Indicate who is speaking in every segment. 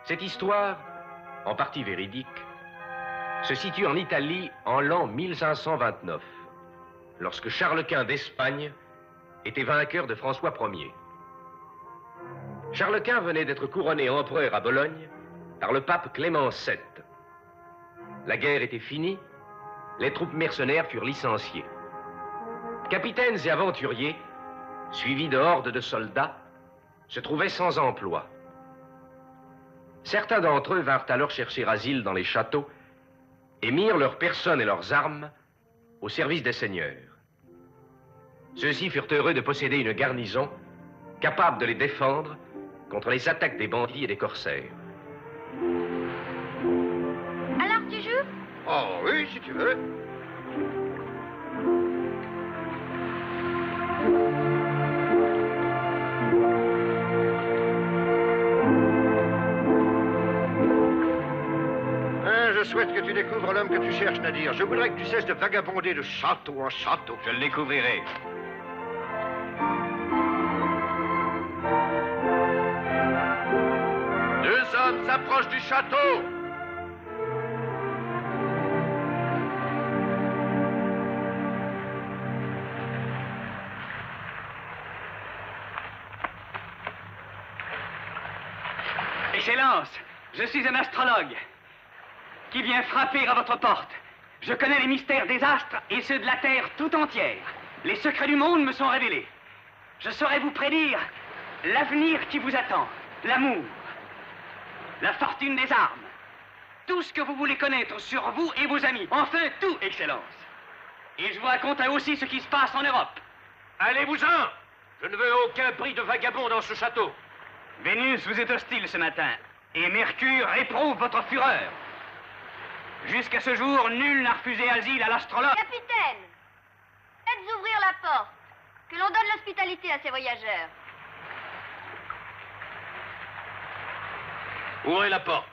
Speaker 1: Cette histoire, en partie véridique, se situe en Italie en l'an 1529, lorsque Charles Quint d'Espagne était vainqueur de François Ier. Charles Quint venait d'être couronné empereur à Bologne par le pape Clément VII. La guerre était finie, les troupes mercenaires furent licenciées. Capitaines et aventuriers, suivis de hordes de soldats, se trouvaient sans emploi. Certains d'entre eux vinrent alors chercher asile dans les châteaux et mirent leurs personnes et leurs armes au service des seigneurs. Ceux-ci furent heureux de posséder une garnison capable de les défendre contre les attaques des bandits et des corsaires.
Speaker 2: Alors tu joues?
Speaker 3: Oh oui, si tu veux. Je souhaite que tu découvres l'homme que tu cherches, Nadir. Je voudrais que tu cesses de vagabonder de château en château.
Speaker 1: Je le découvrirai.
Speaker 3: Deux hommes s'approchent du château.
Speaker 4: Excellence, je suis un astrologue qui vient frapper à votre porte. Je connais les mystères des astres et ceux de la Terre tout entière. Les secrets du monde me sont révélés. Je saurais vous prédire l'avenir qui vous attend, l'amour, la fortune des armes, tout ce que vous voulez connaître sur vous et vos amis. Enfin, tout, Excellence. Et je vous raconterai aussi ce qui se passe en Europe.
Speaker 3: Allez-vous-en! Je ne veux aucun prix de vagabond dans ce château.
Speaker 4: Vénus vous est hostile ce matin, et Mercure éprouve votre fureur. Jusqu'à ce jour, nul n'a refusé asile à l'astrologue.
Speaker 2: Capitaine, faites ouvrir la porte, que l'on donne l'hospitalité à ces voyageurs.
Speaker 3: Ouvrez la porte.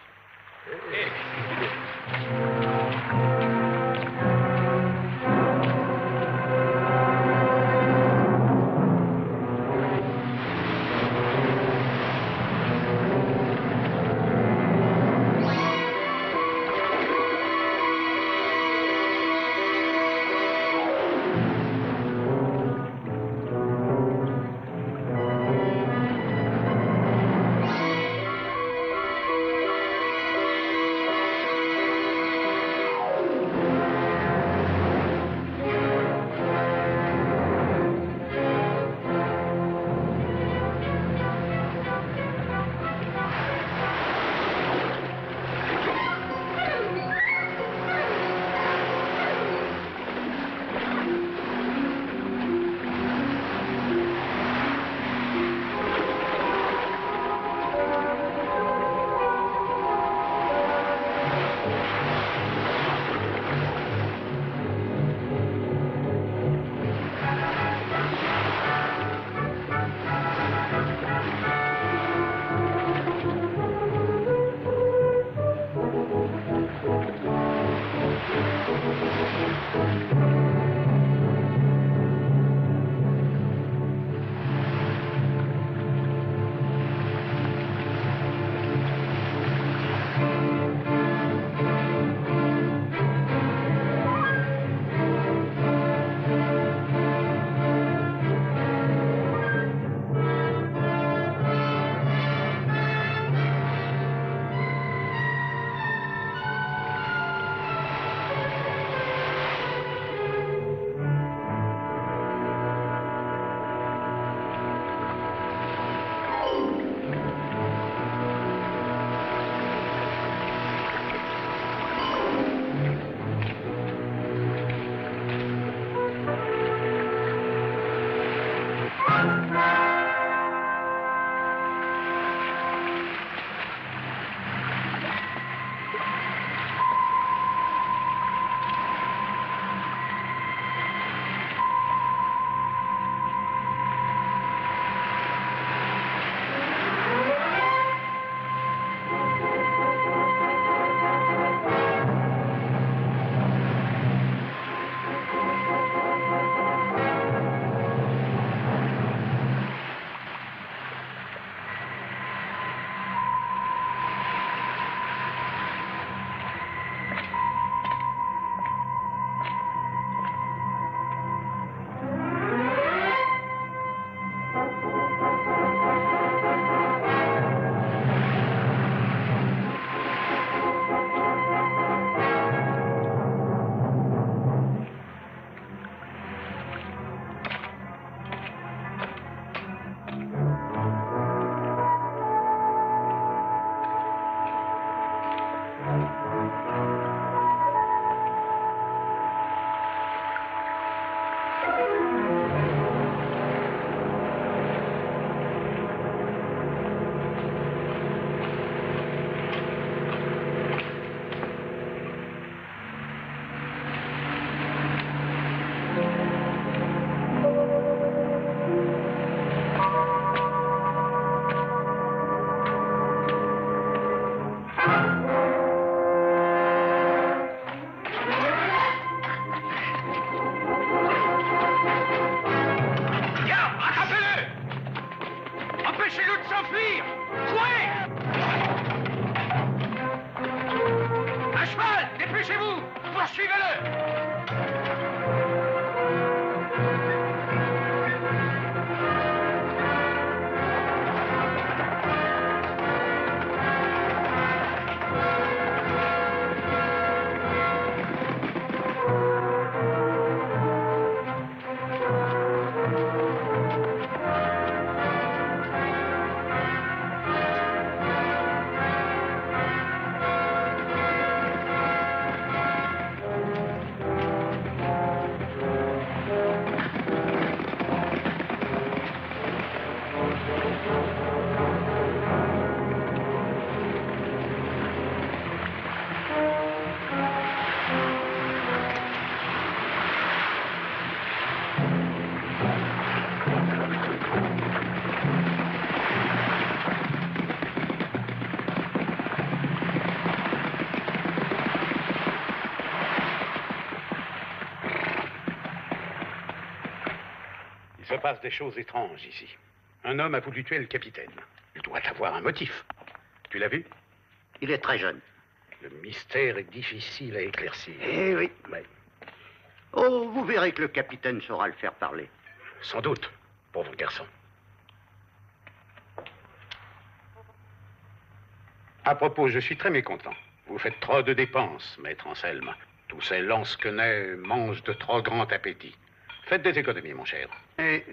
Speaker 3: Poursuivez-le!
Speaker 5: Il se passe des choses étranges ici. Un homme a voulu tuer le capitaine. Il doit avoir un motif. Tu l'as vu?
Speaker 3: Il est très jeune.
Speaker 5: Le mystère est difficile à éclaircir.
Speaker 3: Eh oui.
Speaker 5: Ouais.
Speaker 3: Oh, vous verrez que le capitaine saura le faire parler.
Speaker 5: Sans doute, pauvre garçon. À propos, je suis très mécontent. Vous faites trop de dépenses, maître Anselme. Tous ces lansquenets mangent de trop grand appétit. Faites des économies, mon cher.
Speaker 3: Et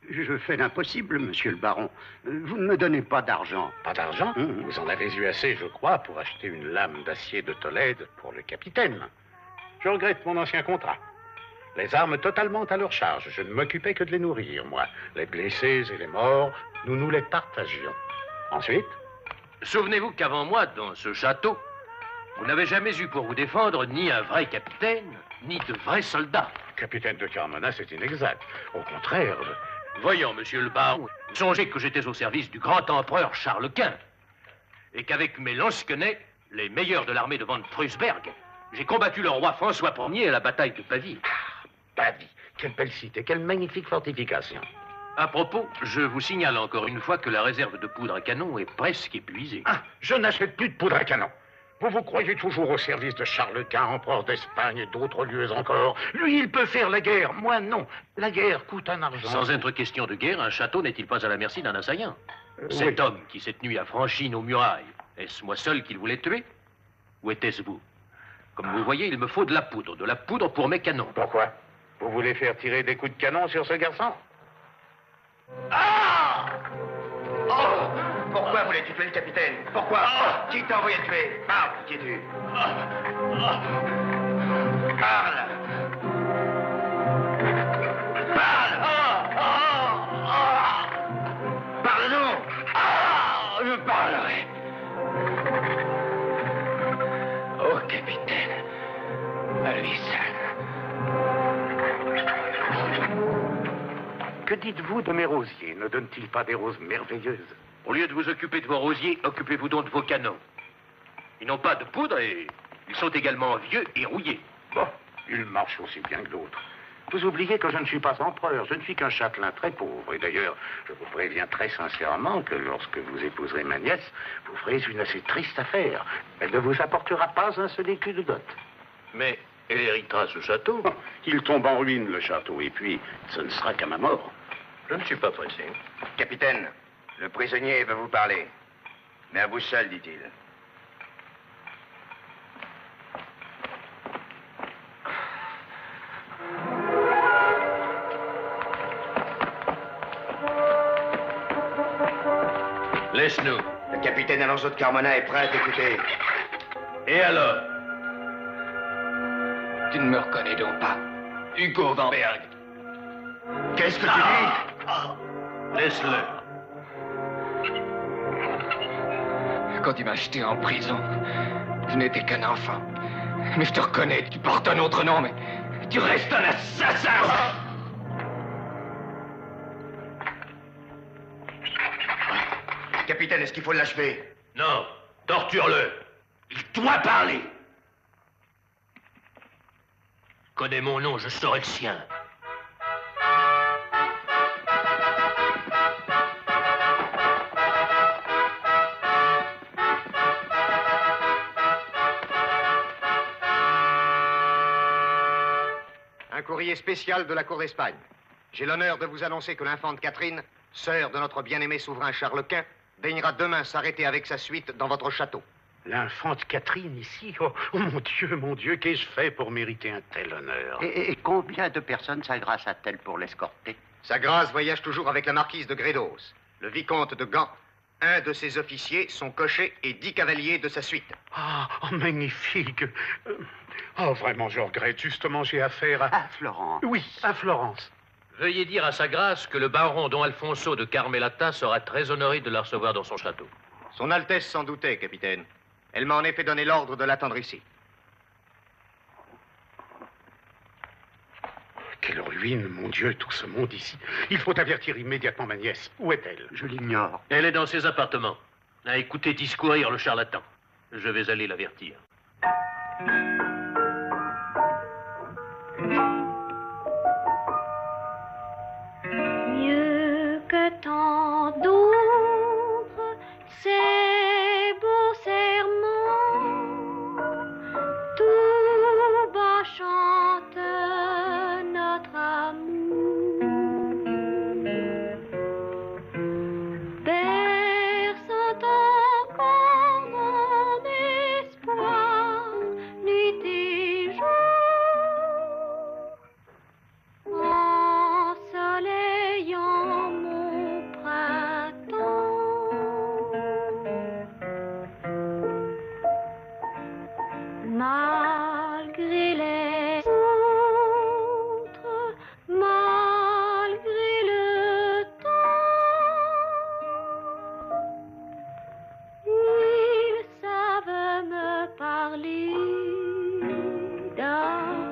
Speaker 3: je fais l'impossible, monsieur le baron. Vous ne me donnez pas d'argent.
Speaker 5: Pas d'argent? Vous en avez eu assez, je crois, pour acheter une lame d'acier de Tolède pour le capitaine. Je regrette mon ancien contrat. Les armes totalement à leur charge. Je ne m'occupais que de les nourrir, moi. Les blessés et les morts, nous nous les partagions. Ensuite?
Speaker 1: Souvenez-vous qu'avant moi, dans ce château, vous n'avez jamais eu pour vous défendre ni un vrai capitaine, ni de vrais soldats.
Speaker 5: Capitaine de Carmona, c'est inexact. Au contraire.
Speaker 1: Voyons, monsieur le baron, songez que j'étais au service du grand empereur Charles Quint, et qu'avec mes lansquenets, les meilleurs de l'armée de Von Frusberg, j'ai combattu le roi François Ier à la bataille de Pavie.
Speaker 5: Pavie, quelle belle cité, quelle magnifique fortification.
Speaker 1: À propos, je vous signale encore une fois que la réserve de poudre à canon est presque épuisée.
Speaker 5: Ah, je n'achète plus de poudre à canon. Vous vous croyez toujours au service de Charles Quint, empereur d'Espagne et d'autres lieux encore. Lui, il peut faire la guerre, moi non. La guerre coûte un argent.
Speaker 1: Sans être question de guerre, un château n'est-il pas à la merci d'un assaillant? Cet homme qui cette nuit a franchi nos murailles, est-ce moi seul qu'il voulait tuer? Ou était-ce vous? Comme vous voyez, il me faut de la poudre pour mes canons.
Speaker 5: Pourquoi? Vous voulez faire tirer des coups de canon sur ce garçon?
Speaker 3: Ah! Oh! Pourquoi voulais-tu tuer le capitaine? Pourquoi? Qui t'a envoyé le tuer? Parle, qui es-tu? Parle! Parle-nous! Je parlerai. Oh, capitaine, à lui seul.
Speaker 5: Que dites-vous de mes rosiers? Ne donnent-ils pas des roses merveilleuses?
Speaker 1: Au lieu de vous occuper de vos rosiers, occupez-vous donc de vos canons. Ils n'ont pas de poudre et ils sont également vieux et rouillés.
Speaker 5: Bon, ils marchent aussi bien que d'autres. Vous oubliez que je ne suis pas empereur, je ne suis qu'un châtelain très pauvre. Et d'ailleurs, je vous préviens très sincèrement que lorsque vous épouserez ma nièce, vous ferez une assez triste affaire. Elle ne vous apportera pas un seul écu de dot.
Speaker 1: Mais elle héritera ce château.
Speaker 5: Il tombe en ruine, le château, et puis ce ne sera qu'à ma mort.
Speaker 1: Je ne suis pas pressé.
Speaker 3: Capitaine, le prisonnier veut vous parler. Mais à vous seul, dit-il.
Speaker 1: Laisse-nous.
Speaker 3: Le capitaine Alonso de Carmona est prêt à t'écouter.
Speaker 1: Et alors?
Speaker 4: Tu ne me reconnais donc pas, Hugo Van Berg.
Speaker 3: Qu'est-ce que tu dis?
Speaker 1: Laisse-le.
Speaker 4: Quand tu m'as jeté en prison, je n'étais qu'un enfant. Mais je te reconnais, tu portes un autre nom, mais tu restes un assassin.
Speaker 3: Capitaine, est-ce qu'il faut l'achever?
Speaker 1: Non, torture-le. Il doit parler. Connais mon nom, je saurai le sien.
Speaker 3: Un courrier spécial de la cour d'Espagne. J'ai l'honneur de vous annoncer que l'infante Catherine, sœur de notre bien-aimé souverain Charles Quint, daignera demain s'arrêter avec sa suite dans votre château.
Speaker 5: L'infante Catherine ici? Oh, mon Dieu, qu'ai-je fait pour mériter un tel honneur?
Speaker 6: Et combien de personnes sa grâce a-t-elle pour l'escorter?
Speaker 3: Sa grâce voyage toujours avec la marquise de Grédos, le vicomte de Gand, un de ses officiers, son cocher et 10 cavaliers de sa suite.
Speaker 5: Ah, oh, magnifique. Oh, vraiment, je regrette. Justement, j'ai affaire à...
Speaker 6: À Florence.
Speaker 5: Oui, à Florence.
Speaker 1: Veuillez dire à sa grâce que le baron Don Alfonso de Carmelata sera très honoré de la recevoir dans son château.
Speaker 3: Son Altesse s'en doutait, capitaine. Elle m'a en effet donné l'ordre de l'attendre ici.
Speaker 5: Quelle ruine, mon Dieu, tout ce monde ici. Il faut avertir immédiatement ma nièce. Où est-elle?
Speaker 6: Je l'ignore.
Speaker 1: Elle est dans ses appartements. À écouter discourir le charlatan. Je vais aller l'avertir.
Speaker 2: Mieux que tant d'autres, ces beaux serments, tout bas chante notre amour, berçant encore mon espoir, nuit et jour. Ensoleillant mon printemps, malgré les autres, malgré le temps, ils savent me parler d'amour.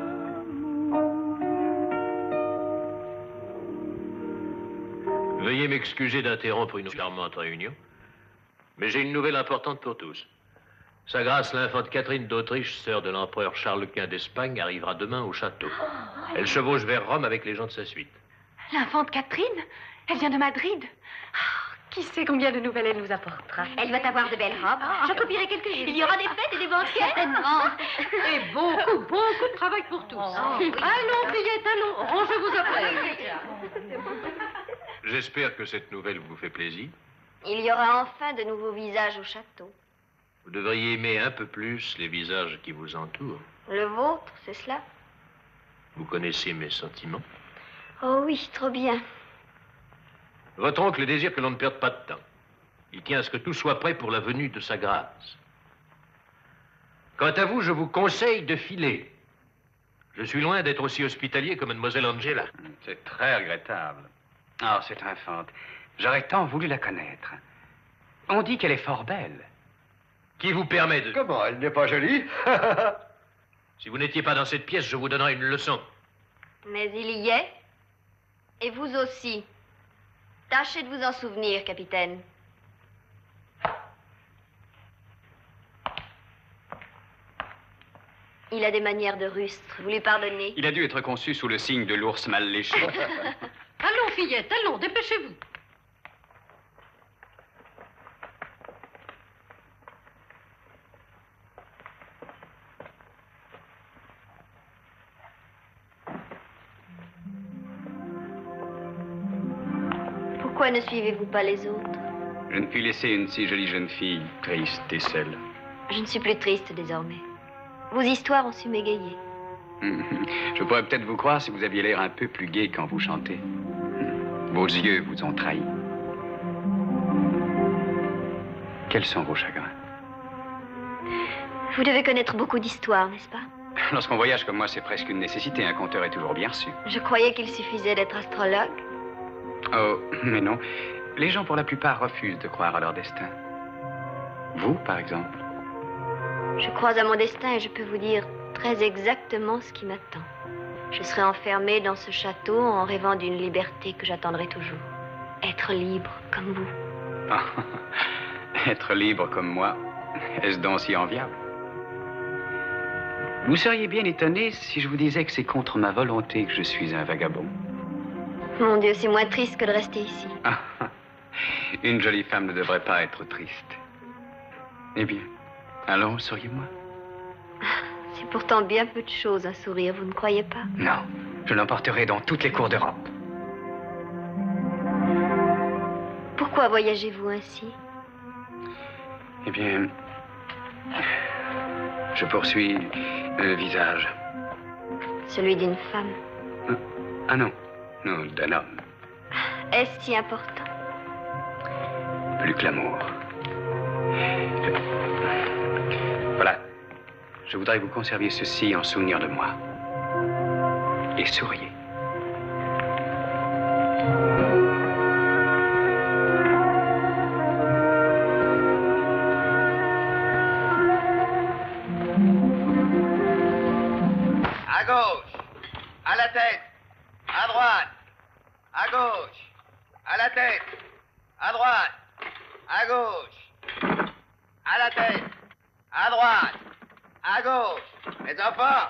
Speaker 1: Veuillez m'excuser d'interrompre une charmante réunion, mais j'ai une nouvelle importante pour tous. Sa grâce, l'infante Catherine d'Autriche, sœur de l'empereur Charles Quint d'Espagne, arrivera demain au château. Elle chevauche vers Rome avec les gens de sa suite.
Speaker 7: L'infante Catherine? Elle vient de Madrid. Ah, qui sait combien de nouvelles elle nous apportera?
Speaker 2: Elle va avoir de belles robes. J'en copierai quelques-unes. Il y aura des fêtes et des banquets. Certainement.
Speaker 7: Et beaucoup de travail pour tous. Allons, fillette, allons. Rangez-vous après.
Speaker 1: J'espère que cette nouvelle vous fait plaisir.
Speaker 2: Il y aura enfin de nouveaux visages au château.
Speaker 1: Vous devriez aimer un peu plus les visages qui vous entourent.
Speaker 2: Le vôtre, c'est cela?
Speaker 1: Vous connaissez mes sentiments.
Speaker 2: Oh oui, trop bien.
Speaker 1: Votre oncle désire que l'on ne perde pas de temps. Il tient à ce que tout soit prêt pour la venue de sa grâce. Quant à vous, je vous conseille de filer. Je suis loin d'être aussi hospitalier que mademoiselle Angela.
Speaker 4: C'est très regrettable. Ah, cette infante. J'aurais tant voulu la connaître. On dit qu'elle est fort belle.
Speaker 1: Qui vous permet de...
Speaker 3: Comment, elle n'est pas jolie?
Speaker 1: Si vous n'étiez pas dans cette pièce, je vous donnerai une leçon.
Speaker 2: Mais il y est. Et vous aussi. Tâchez de vous en souvenir, capitaine. Il a des manières de rustre. Vous lui pardonnez?
Speaker 4: Il a dû être conçu sous le signe de l'ours mal léché.
Speaker 7: Allons, fillette, allons, dépêchez-vous.
Speaker 2: Pourquoi ne suivez-vous pas les autres?
Speaker 4: Je ne puis laisser une si jolie jeune fille triste et seule.
Speaker 2: Je ne suis plus triste désormais. Vos histoires ont su m'égayer.
Speaker 4: Je pourrais peut-être vous croire si vous aviez l'air un peu plus gai quand vous chantez. Vos yeux vous ont trahi. Quels sont vos chagrins?
Speaker 2: Vous devez connaître beaucoup d'histoires, n'est-ce pas?
Speaker 4: Lorsqu'on voyage comme moi, c'est presque une nécessité. Un conteur est toujours bien reçu.
Speaker 2: Je croyais qu'il suffisait d'être astrologue.
Speaker 4: Oh, mais non. Les gens, pour la plupart, refusent de croire à leur destin. Vous, par exemple?
Speaker 2: Je crois à mon destin et je peux vous dire très exactement ce qui m'attend. Je serai enfermée dans ce château en rêvant d'une liberté que j'attendrai toujours. Être libre comme vous.
Speaker 4: Être libre comme moi, est-ce donc si enviable? Vous seriez bien étonné si je vous disais que c'est contre ma volonté que je suis un vagabond.
Speaker 2: Mon Dieu, c'est moins triste que de rester ici.
Speaker 4: Une jolie femme ne devrait pas être triste. Eh bien, allons, souriez-moi.
Speaker 2: C'est pourtant bien peu de choses, un sourire, vous ne croyez pas?
Speaker 4: Non, Je l'emporterai dans toutes les cours d'Europe.
Speaker 2: Pourquoi voyagez-vous ainsi?
Speaker 4: Eh bien, je poursuis le visage.
Speaker 2: Celui d'une femme.
Speaker 4: Ah non, non, d'un homme.
Speaker 2: Est-ce si important?
Speaker 4: Plus que l'amour. Voilà. Je voudrais que vous conserviez ceci en souvenir de moi. Et souriez.
Speaker 3: À gauche, à la tête, à droite, à gauche, à la tête, à droite, à gauche, à la tête, à droite, à gauche. Les enfants,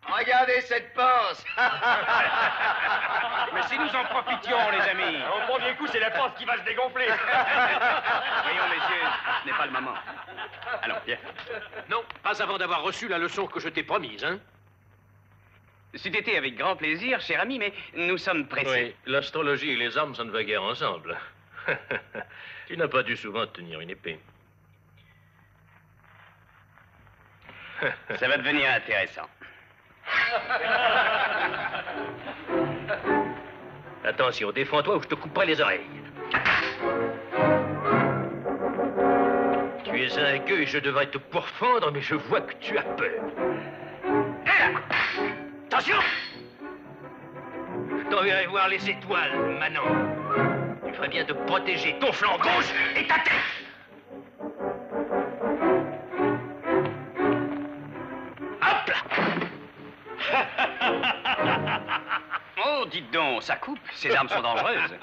Speaker 3: regardez cette panse.
Speaker 1: Mais si nous en profitions, les amis. Au premier coup, c'est la panse qui va se dégonfler.
Speaker 4: Voyons, messieurs, ce n'est pas le moment. Allons, viens.
Speaker 1: Non, pas avant d'avoir reçu la leçon que je t'ai promise, hein.
Speaker 4: C'eût été avec grand plaisir, cher ami, mais nous sommes pressés.
Speaker 8: Oui, l'astrologie et les armes, ça ne va guère ensemble. Tu n'as pas dû souvent tenir une épée.
Speaker 4: Ça va devenir intéressant.
Speaker 8: Attention, défends-toi ou je te couperai les oreilles. Tu es un gueux et je devrais te pourfendre, mais je vois que tu as peur. Attention! Je t'enverrai voir les étoiles, Manon. Tu ferais bien de protéger ton flanc gauche et ta tête. Hop là!
Speaker 4: Oh, dites donc, ça coupe. Ces armes sont dangereuses.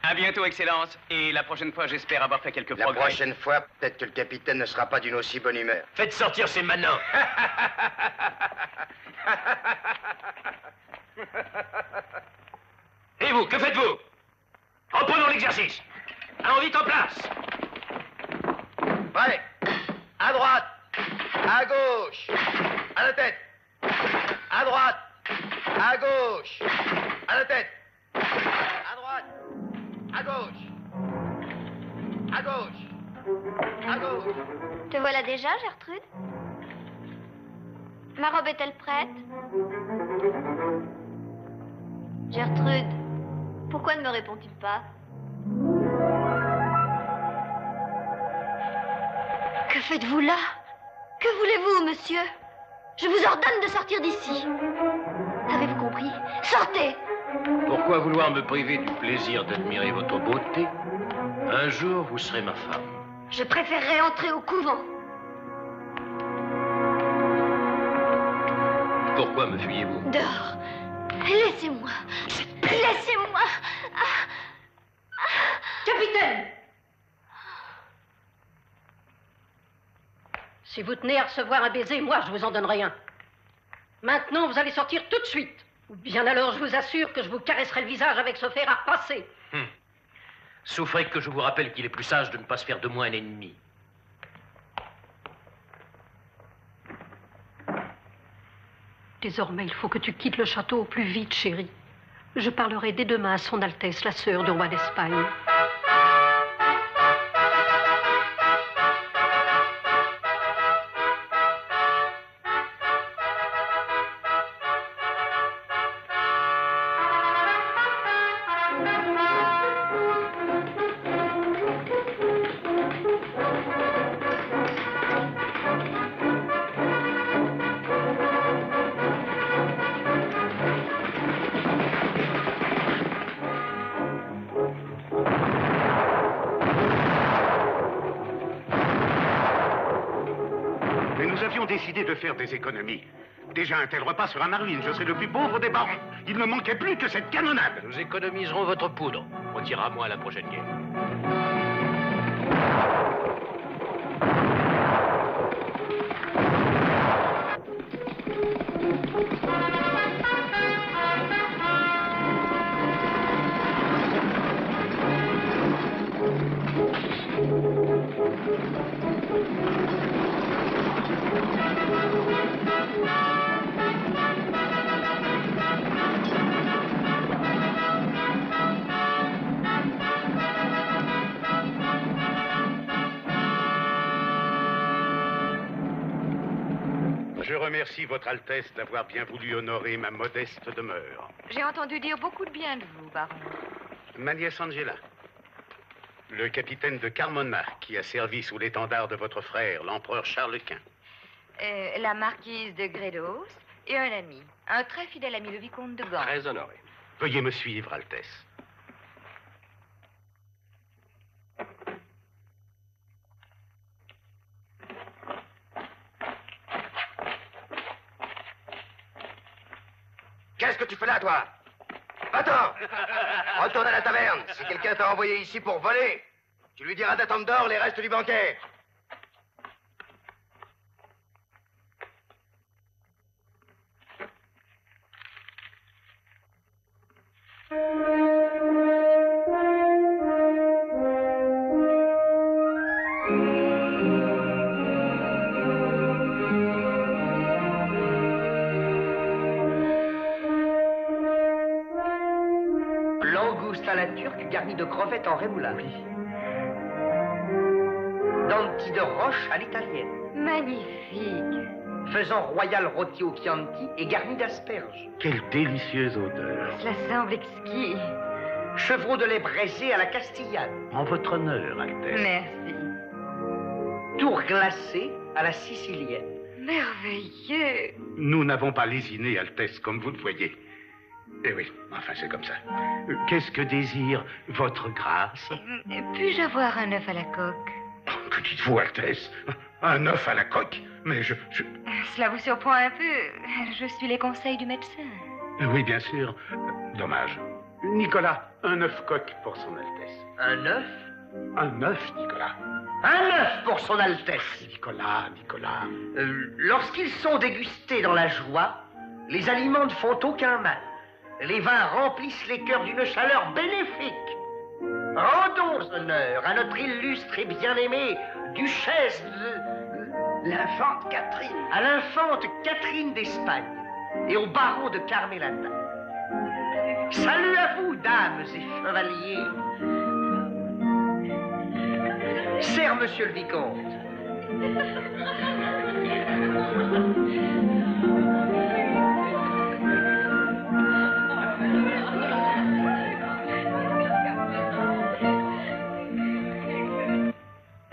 Speaker 4: À bientôt, Excellence. Et la prochaine fois, j'espère avoir fait quelques
Speaker 3: La
Speaker 4: progrès.
Speaker 3: prochaine fois, peut-être que le capitaine ne sera pas d'une aussi bonne humeur.
Speaker 8: Faites sortir ces manants. Et vous, que faites-vous? Reprenons l'exercice. Allons vite en place.
Speaker 3: Prêt. À droite, à gauche, à la tête, à droite, à gauche, à la tête, à droite, à gauche, à gauche, à gauche.
Speaker 2: Te voilà déjà, Gertrude? Ma robe est-elle prête? Gertrude, pourquoi ne me réponds-tu pas? Que faites-vous là? Que voulez-vous, monsieur? Je vous ordonne de sortir d'ici. Avez-vous compris? Sortez!
Speaker 8: Pourquoi vouloir me priver du plaisir d'admirer votre beauté? Un jour, vous serez ma femme.
Speaker 2: Je préférerais entrer au couvent.
Speaker 8: Pourquoi me fuyez-vous?
Speaker 2: Dehors. Laissez-moi. Laissez-moi.
Speaker 9: Capitaine! Si vous tenez à recevoir un baiser, moi, je vous en donnerai un. Maintenant, vous allez sortir tout de suite. Ou bien alors, je vous assure que je vous caresserai le visage avec ce fer à repasser.
Speaker 8: Souffrez que je vous rappelle qu'il est plus sage de ne pas se faire de moi un ennemi.
Speaker 9: Désormais, il faut que tu quittes le château au plus vite, chérie. Je parlerai dès demain à son Altesse, la sœur du roi d'Espagne.
Speaker 5: Décidé de faire des économies. Déjà, un tel repas sera ma ruine. Je serai le plus pauvre des barons. Il ne manquait plus que cette canonnade.
Speaker 8: Nous économiserons votre poudre. On tirera moins à la prochaine guerre.
Speaker 5: remercie Votre Altesse d'avoir bien voulu honorer ma modeste demeure.
Speaker 7: J'ai entendu dire beaucoup de bien de vous, baron.
Speaker 5: Ma nièce Angela, le capitaine de Carmona, qui a servi sous l'étendard de votre frère, l'empereur Charles Quint.
Speaker 7: La marquise de Gredos et un ami. Un très fidèle ami, le vicomte de Gand.
Speaker 1: Très honoré.
Speaker 5: Veuillez me suivre, Altesse.
Speaker 3: Qu'est-ce que tu fais là, toi? Va-t'en! Retourne à la taverne. Si quelqu'un t'a envoyé ici pour voler, tu lui diras d'attendre dehors les restes du banquet.
Speaker 10: Langouste à la turque garnie de crevettes en rémoulade. Danti de roche à l'italienne.
Speaker 7: Magnifique.
Speaker 10: Faisant royal rôti au Chianti et garni d'asperges.
Speaker 5: Quelle délicieuse odeur.
Speaker 7: Cela semble exquis.
Speaker 10: Chevreau de lait braisé à la castillane.
Speaker 5: En votre honneur, Altesse.
Speaker 7: Merci.
Speaker 10: Tour glacé à la sicilienne.
Speaker 7: Merveilleux.
Speaker 5: Nous n'avons pas lésiné, Altesse, comme vous le voyez. Eh oui, enfin, c'est comme ça. Qu'est-ce que désire votre grâce?
Speaker 7: Puis-je avoir un œuf à la coque?
Speaker 5: Que dites-vous, Altesse? Un œuf à la coque? Mais je...
Speaker 7: Cela vous surprend un peu. Je suis les conseils du médecin.
Speaker 5: Oui, bien sûr. Dommage. Nicolas, un œuf coque pour son Altesse.
Speaker 10: Un œuf?
Speaker 5: Un œuf, Nicolas.
Speaker 10: Un œuf pour son Altesse.
Speaker 5: Nicolas.
Speaker 10: Lorsqu'ils sont dégustés dans la joie, les aliments ne font aucun mal. Les vins remplissent les cœurs d'une chaleur bénéfique. Rendons honneur à notre illustre et bien-aimée duchesse de...
Speaker 6: L'infante Catherine.
Speaker 10: À l'infante Catherine d'Espagne et au baron de Carmelata. Salut à vous, dames et chevaliers. Sers, monsieur le vicomte.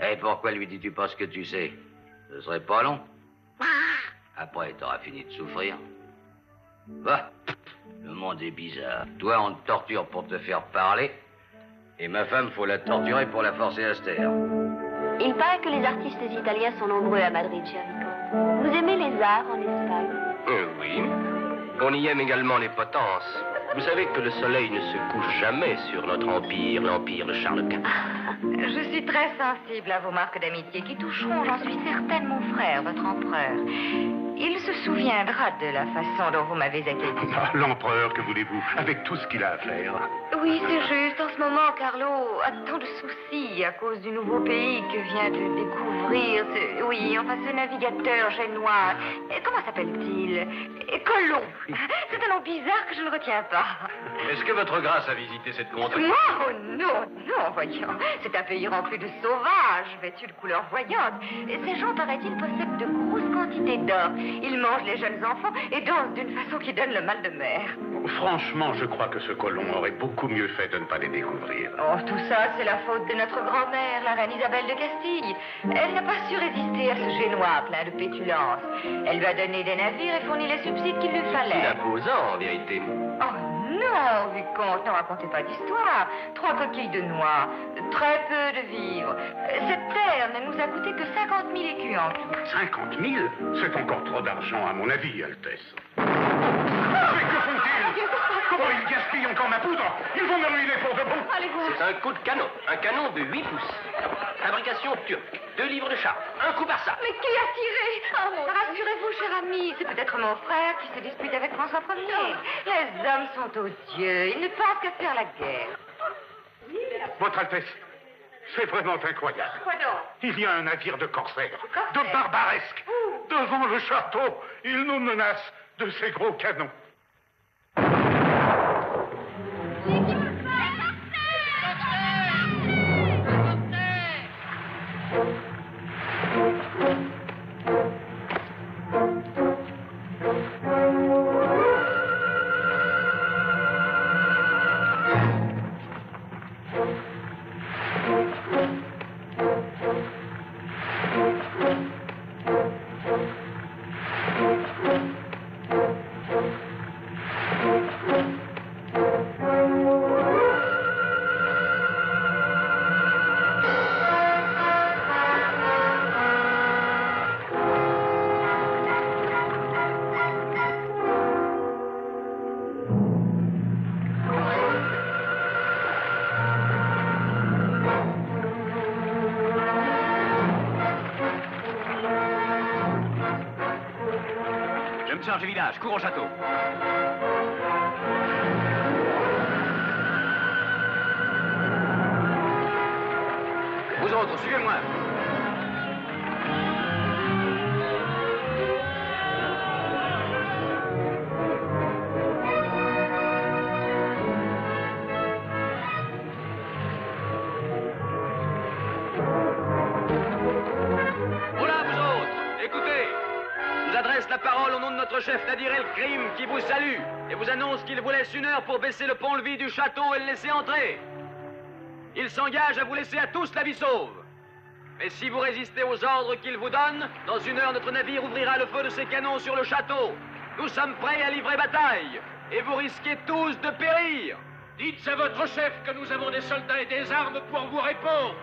Speaker 6: Et pourquoi lui dis-tu pas ce que tu sais? Ce serait pas long. Après, t'auras fini de souffrir. Va, le monde est bizarre. Toi, on te torture pour te faire parler. Et ma femme, faut la torturer pour la forcer à se taire.
Speaker 2: Il paraît que les artistes italiens sont nombreux à Madrid, cher vicomte. Vous aimez les arts en Espagne?
Speaker 1: Oui. On y aime également les potences. Vous savez que le soleil ne se couche jamais sur notre empire, l'empire de Charles Quint.
Speaker 7: Je suis très sensible à vos marques d'amitié qui toucheront, j'en suis certaine, mon frère, votre empereur. Il se souviendra de la façon dont vous m'avez accueilli.
Speaker 5: Ah, l'empereur, que voulez-vous, avec tout ce qu'il a à faire?
Speaker 7: Oui, c'est juste. En ce moment, Carlo a tant de soucis à cause du nouveau pays que vient de découvrir. Ce navigateur génois. Comment s'appelle-t-il? Colomb. C'est un nom bizarre que je ne retiens pas.
Speaker 1: Est-ce que votre grâce a visité cette contrée?
Speaker 7: Moi? Oh non, voyons. C'est un pays rempli de sauvages, vêtus de couleurs voyantes. Et ces gens, paraît-il, possèdent de grosses quantités d'or. Ils mangent les jeunes enfants et dansent d'une façon qui donne le mal de mer.
Speaker 5: Franchement, je crois que ce colon aurait beaucoup mieux fait de ne pas les découvrir.
Speaker 7: Oh, tout ça, c'est la faute de notre grand-mère, la reine Isabelle de Castille. Elle n'a pas su résister à ce génois plein de pétulance. Elle lui a donné des navires et fourni les subsides qu'il lui fallait.
Speaker 1: Imposant, en vérité.
Speaker 7: Oh non, vicomte, ne racontez pas d'histoire. 3 coquilles de noix, très peu de vivres. Cette terre ne nous a coûté que 50 000 écus en tout.
Speaker 5: 50 000? C'est encore trop d'argent, à mon avis, Altesse. Mais que font-ils? Comment ils gaspillent encore ma poudre? Ils vont me ruiner pour de bon.
Speaker 7: Allez voir.
Speaker 1: C'est un coup de canon. Un canon de 8 pouces. Fabrication turque. 2 livres de char. Un coup par ça.
Speaker 7: Mais qui a tiré? Oh, rassurez-vous, cher ami, c'est peut-être mon frère qui se dispute avec François Ier. Les hommes sont odieux. Ils ne pensent qu'à faire la guerre.
Speaker 5: Votre Altesse, c'est vraiment incroyable.
Speaker 7: Quoi donc?
Speaker 5: Il y a un navire de corsaires,
Speaker 7: Corsaires?
Speaker 5: de barbaresques. Devant le château, il nous menace de ses gros canons.
Speaker 4: large du village. Cours au château. Vous autres, suivez-moi. La parole au nom de notre chef Nadir El-Krim qui vous salue et vous annonce qu'il vous laisse 1 heure pour baisser le pont-levis du château et le laisser entrer. Il s'engage à vous laisser à tous la vie sauve. Mais si vous résistez aux ordres qu'il vous donne, dans 1 heure notre navire ouvrira le feu de ses canons sur le château. Nous sommes prêts à livrer bataille et vous risquez tous de périr.
Speaker 8: Dites à votre chef que nous avons des soldats et des armes pour vous répondre.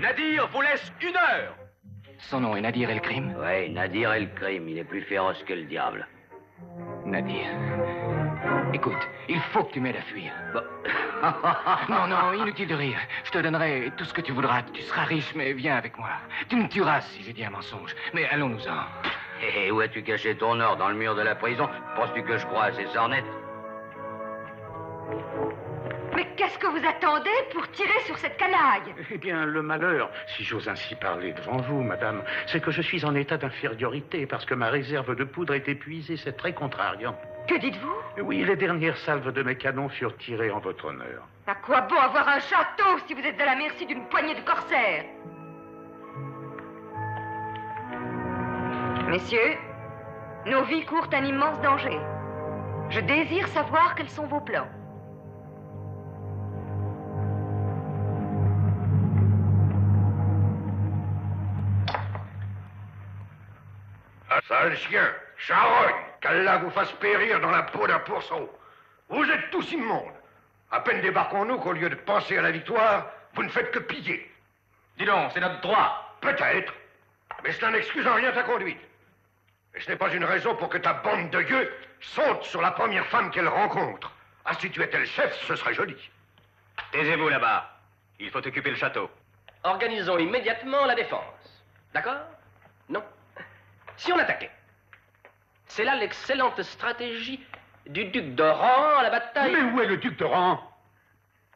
Speaker 1: Nadir vous laisse 1 heure.
Speaker 4: Son nom est Nadir El-Krim?
Speaker 6: Oui, Nadir El-Krim. Il est plus féroce que le diable.
Speaker 4: Nadir, écoute, il faut que tu m'aides à fuir.
Speaker 6: Bon.
Speaker 4: Non, inutile de rire. Je te donnerai tout ce que tu voudras. Tu seras riche, mais viens avec moi. Tu me tueras si j'ai dit un mensonge. Mais allons-nous-en.
Speaker 6: Et où as-tu caché ton or? Dans le mur de la prison? Penses-tu que je crois à ces sornettes?
Speaker 7: Mais qu'est-ce que vous attendez pour tirer sur cette canaille?
Speaker 5: Eh bien, le malheur, si j'ose ainsi parler devant vous, madame, c'est que je suis en état d'infériorité parce que ma réserve de poudre est épuisée. C'est très contrariant.
Speaker 7: Que dites-vous?
Speaker 5: Oui, les dernières salves de mes canons furent tirées en votre honneur.
Speaker 7: À quoi bon avoir un château si vous êtes à la merci d'une poignée de corsaires? Messieurs, nos vies courent un immense danger. Je désire savoir quels sont vos plans.
Speaker 11: Sale chien, charogne, qu'Allah vous fasse périr dans la peau d'un pourceau. Vous êtes tous immondes. À peine débarquons-nous qu'au lieu de penser à la victoire, vous ne faites que piller.
Speaker 1: Dis donc, c'est notre droit.
Speaker 11: Peut-être, mais cela n'excuse en rien ta conduite. Et ce n'est pas une raison pour que ta bande de gueux saute sur la première femme qu'elle rencontre. Ah, si tu étais le chef, ce serait joli.
Speaker 1: Taisez-vous là-bas. Il faut occuper le château.
Speaker 8: Organisons immédiatement la défense. D'accord? Non. Si on attaquait. C'est là l'excellente stratégie du duc d'Oran à la bataille.
Speaker 5: Mais où est le duc d'Oran?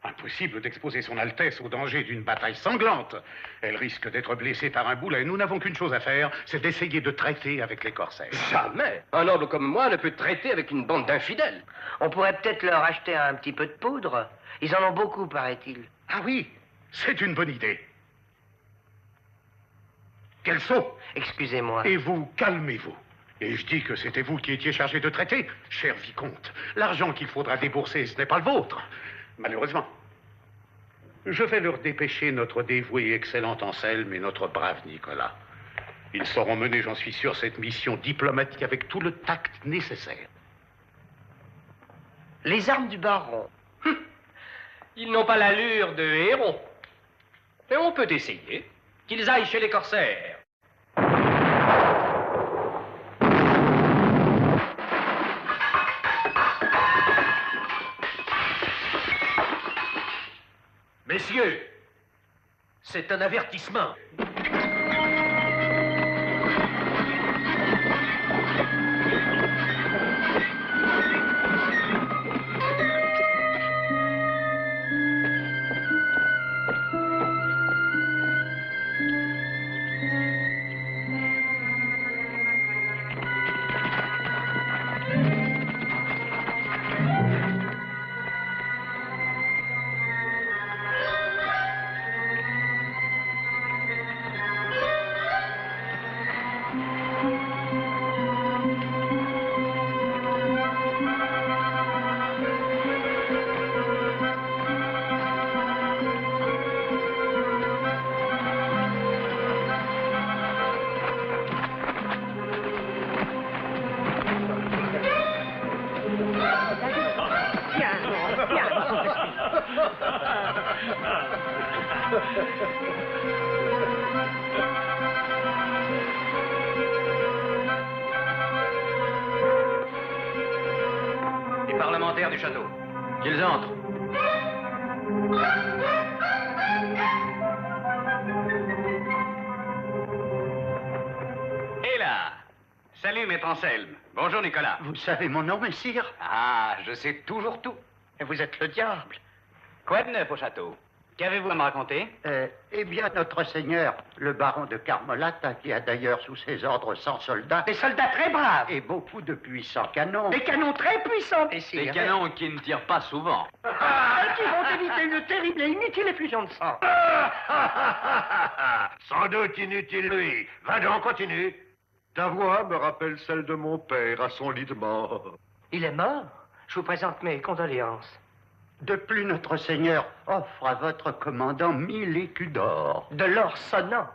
Speaker 5: Impossible d'exposer son Altesse au danger d'une bataille sanglante. Elle risque d'être blessée par un boulet. Nous n'avons qu'une chose à faire, c'est d'essayer de traiter avec les corsaires.
Speaker 8: Jamais. Un noble comme moi ne peut traiter avec une bande d'infidèles.
Speaker 10: On pourrait peut-être leur acheter un petit peu de poudre. Ils en ont beaucoup, paraît-il.
Speaker 5: Ah oui, c'est une bonne idée. Quel saut!
Speaker 10: Excusez-moi.
Speaker 5: Et vous, calmez-vous. Et je dis que c'était vous qui étiez chargé de traiter, cher vicomte. L'argent qu'il faudra débourser, ce n'est pas le vôtre, malheureusement. Je vais leur dépêcher notre dévoué et excellent Anselme et notre brave Nicolas. Ils sauront mener, j'en suis sûr, cette mission diplomatique avec tout le tact nécessaire.
Speaker 10: Les armes du baron.
Speaker 8: Ils n'ont pas l'allure de héros. Mais on peut essayer. Qu'ils aillent chez les corsaires.
Speaker 1: Messieurs, c'est un avertissement. Les parlementaires du château, qu'ils entrent.
Speaker 4: Bienvenue, maître Anselme. Bonjour, Nicolas.
Speaker 5: Vous savez mon nom, messire?
Speaker 4: Ah, je sais toujours tout.
Speaker 10: Et vous êtes le diable.
Speaker 4: Quoi de neuf au château? Qu'avez-vous à me raconter?
Speaker 5: Eh bien, notre seigneur, le baron de Carmelata, qui a d'ailleurs sous ses ordres 100 soldats...
Speaker 10: Des soldats très braves.
Speaker 5: Et beaucoup de puissants canons.
Speaker 10: Des canons très puissants, messire.
Speaker 4: Des canons qui ne tirent pas souvent.
Speaker 10: Qui vont éviter une terrible et inutile effusion de sang.
Speaker 11: Sans doute inutile, lui. Va donc, continue. Ta voix me rappelle celle de mon père à son lit de mort.
Speaker 10: Il est mort. Je vous présente mes condoléances.
Speaker 5: De plus, notre seigneur offre à votre commandant 1000 écus d'or.
Speaker 10: De l'or sonnant.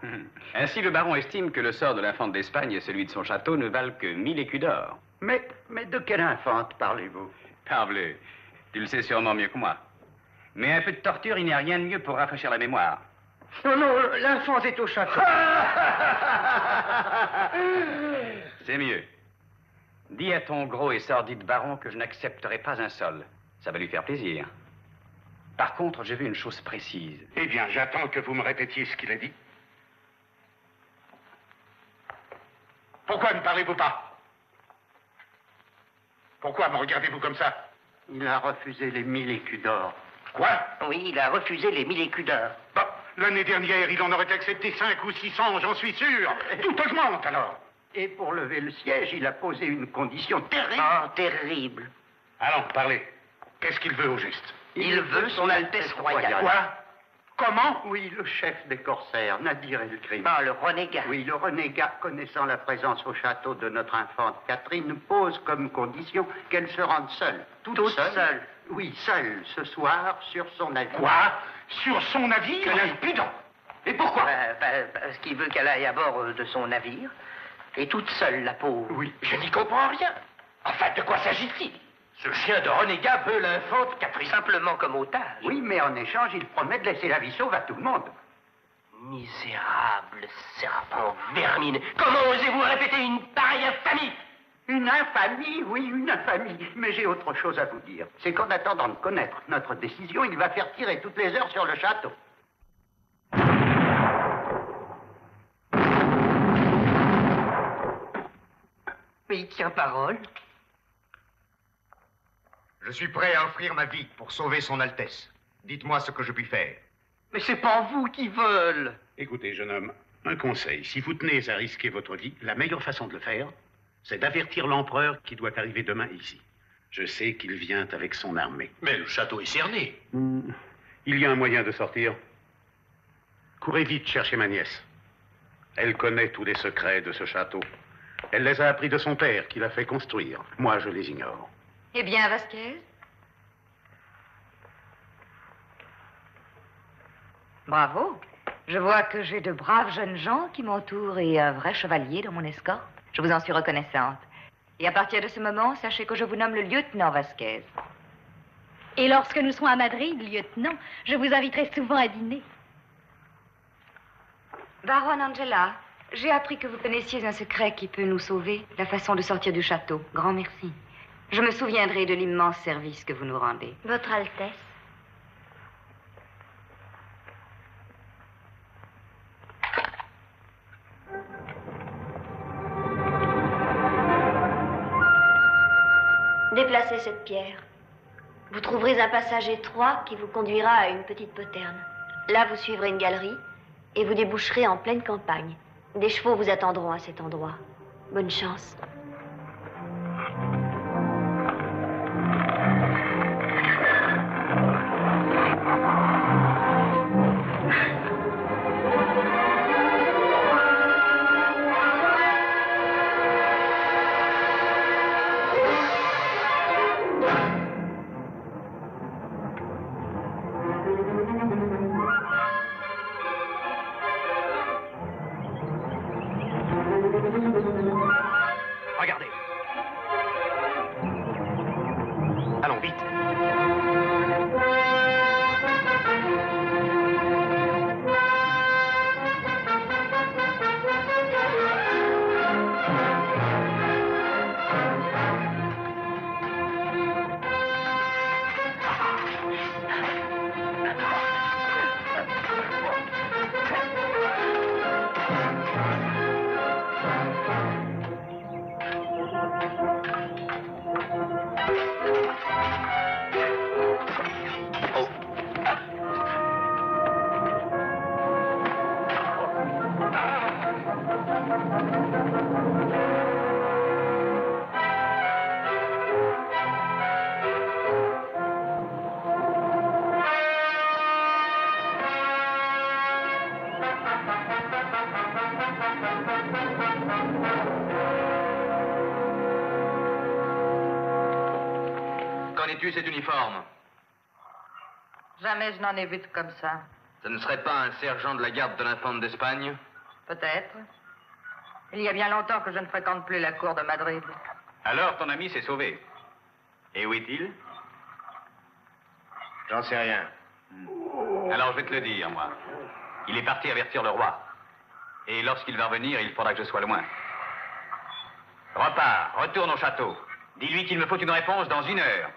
Speaker 4: Ainsi, le baron estime que le sort de l'infante d'Espagne et celui de son château ne valent que 1000 écus d'or.
Speaker 5: Mais de quelle infante parlez-vous?
Speaker 4: Parbleu, tu le sais sûrement mieux que moi. Mais un peu de torture, il n'y a rien de mieux pour rafraîchir la mémoire.
Speaker 10: Non, non, l'infante est au château.
Speaker 4: C'est mieux. Dis à ton gros et sordide baron que je n'accepterai pas un sol. Ça va lui faire plaisir. Par contre, j'ai vu une chose précise.
Speaker 5: Eh bien, j'attends que vous me répétiez ce qu'il a dit. Pourquoi ne parlez-vous pas? Pourquoi me regardez-vous comme ça? Il a refusé les 1000 écus d'or. Quoi?
Speaker 10: Oui, il a refusé les 1000 écus d'or.
Speaker 5: Bah, l'année dernière, il en aurait accepté 5 ou 600, j'en suis sûr. Tout augmente alors. Et pour lever le siège, il a posé une condition terrible.
Speaker 10: Ah, terrible.
Speaker 5: Allons, parlez. Qu'est-ce qu'il veut au juste?
Speaker 10: Il veut son Altesse royale.
Speaker 5: Quoi? Comment? Oui, le chef des corsaires, Nadir el-Krim.
Speaker 10: Ah, le renégat.
Speaker 5: Oui, le renégat, connaissant la présence au château de notre infante Catherine, pose comme condition qu'elle se rende seule. Toute seule? Oui, seule, ce soir, sur son navire. Quoi? Sur son navire? Quel impudent! Et pourquoi?
Speaker 10: Parce qu'il veut qu'elle aille à bord de son navire. Et toute seule, la pauvre.
Speaker 5: Oui.
Speaker 11: Je n'y comprends rien. Enfin, de quoi s'agit-il? Ce chien de renégat veut l'infante Catherine.
Speaker 10: Simplement comme otage.
Speaker 5: Oui, mais en échange, il promet de laisser la vie sauve à tout le monde.
Speaker 10: Misérable serpent vermine. Comment osez-vous répéter une pareille infamie?
Speaker 5: Une infamie, oui, une infamie. Mais j'ai autre chose à vous dire. C'est qu'en attendant de connaître notre décision, il va faire tirer toutes les heures sur le château.
Speaker 10: Mais il tient parole.
Speaker 11: Je suis prêt à offrir ma vie pour sauver son Altesse. Dites-moi ce que je puis faire.
Speaker 10: Mais c'est pas vous qui veulent.
Speaker 5: Écoutez, jeune homme, un conseil. Si vous tenez à risquer votre vie, la meilleure façon de le faire, c'est d'avertir l'empereur qui doit arriver demain ici. Je sais qu'il vient avec son armée.
Speaker 11: Mais le château est cerné.
Speaker 5: Il y a un moyen de sortir. Courez vite chercher ma nièce. Elle connaît tous les secrets de ce château. Elle les a appris de son père, qui l'a fait construire. Moi, je les ignore.
Speaker 7: Eh bien, Vasquez? Bravo. Je vois que j'ai de braves jeunes gens qui m'entourent et un vrai chevalier dans mon escorte. Je vous en suis reconnaissante. Et à partir de ce moment, sachez que je vous nomme le lieutenant Vasquez.
Speaker 12: Et lorsque nous serons à Madrid, lieutenant, je vous inviterai souvent à dîner.
Speaker 7: Baron Angela, j'ai appris que vous connaissiez un secret qui peut nous sauver, la façon de sortir du château. Grand merci. Je me souviendrai de l'immense service que vous nous rendez.
Speaker 2: Votre Altesse. Déplacez cette pierre. Vous trouverez un passage étroit qui vous conduira à une petite poterne. Là, vous suivrez une galerie et vous déboucherez en pleine campagne. Des chevaux vous attendront à cet endroit. Bonne chance.
Speaker 6: connais-tu cet uniforme?
Speaker 7: Jamais je n'en ai vu de comme ça.
Speaker 6: Ce ne serait pas un sergent de la garde de l'Infante d'Espagne?
Speaker 7: Peut-être. Il y a bien longtemps que je ne fréquente plus la cour de Madrid.
Speaker 4: Alors, ton ami s'est sauvé. Et où est-il?
Speaker 3: J'en sais rien.
Speaker 4: Alors, je vais te le dire, moi. Il est parti avertir le roi. Et lorsqu'il va revenir, il faudra que je sois loin. Repars, retourne au château. Dis-lui qu'il me faut une réponse dans 1 heure.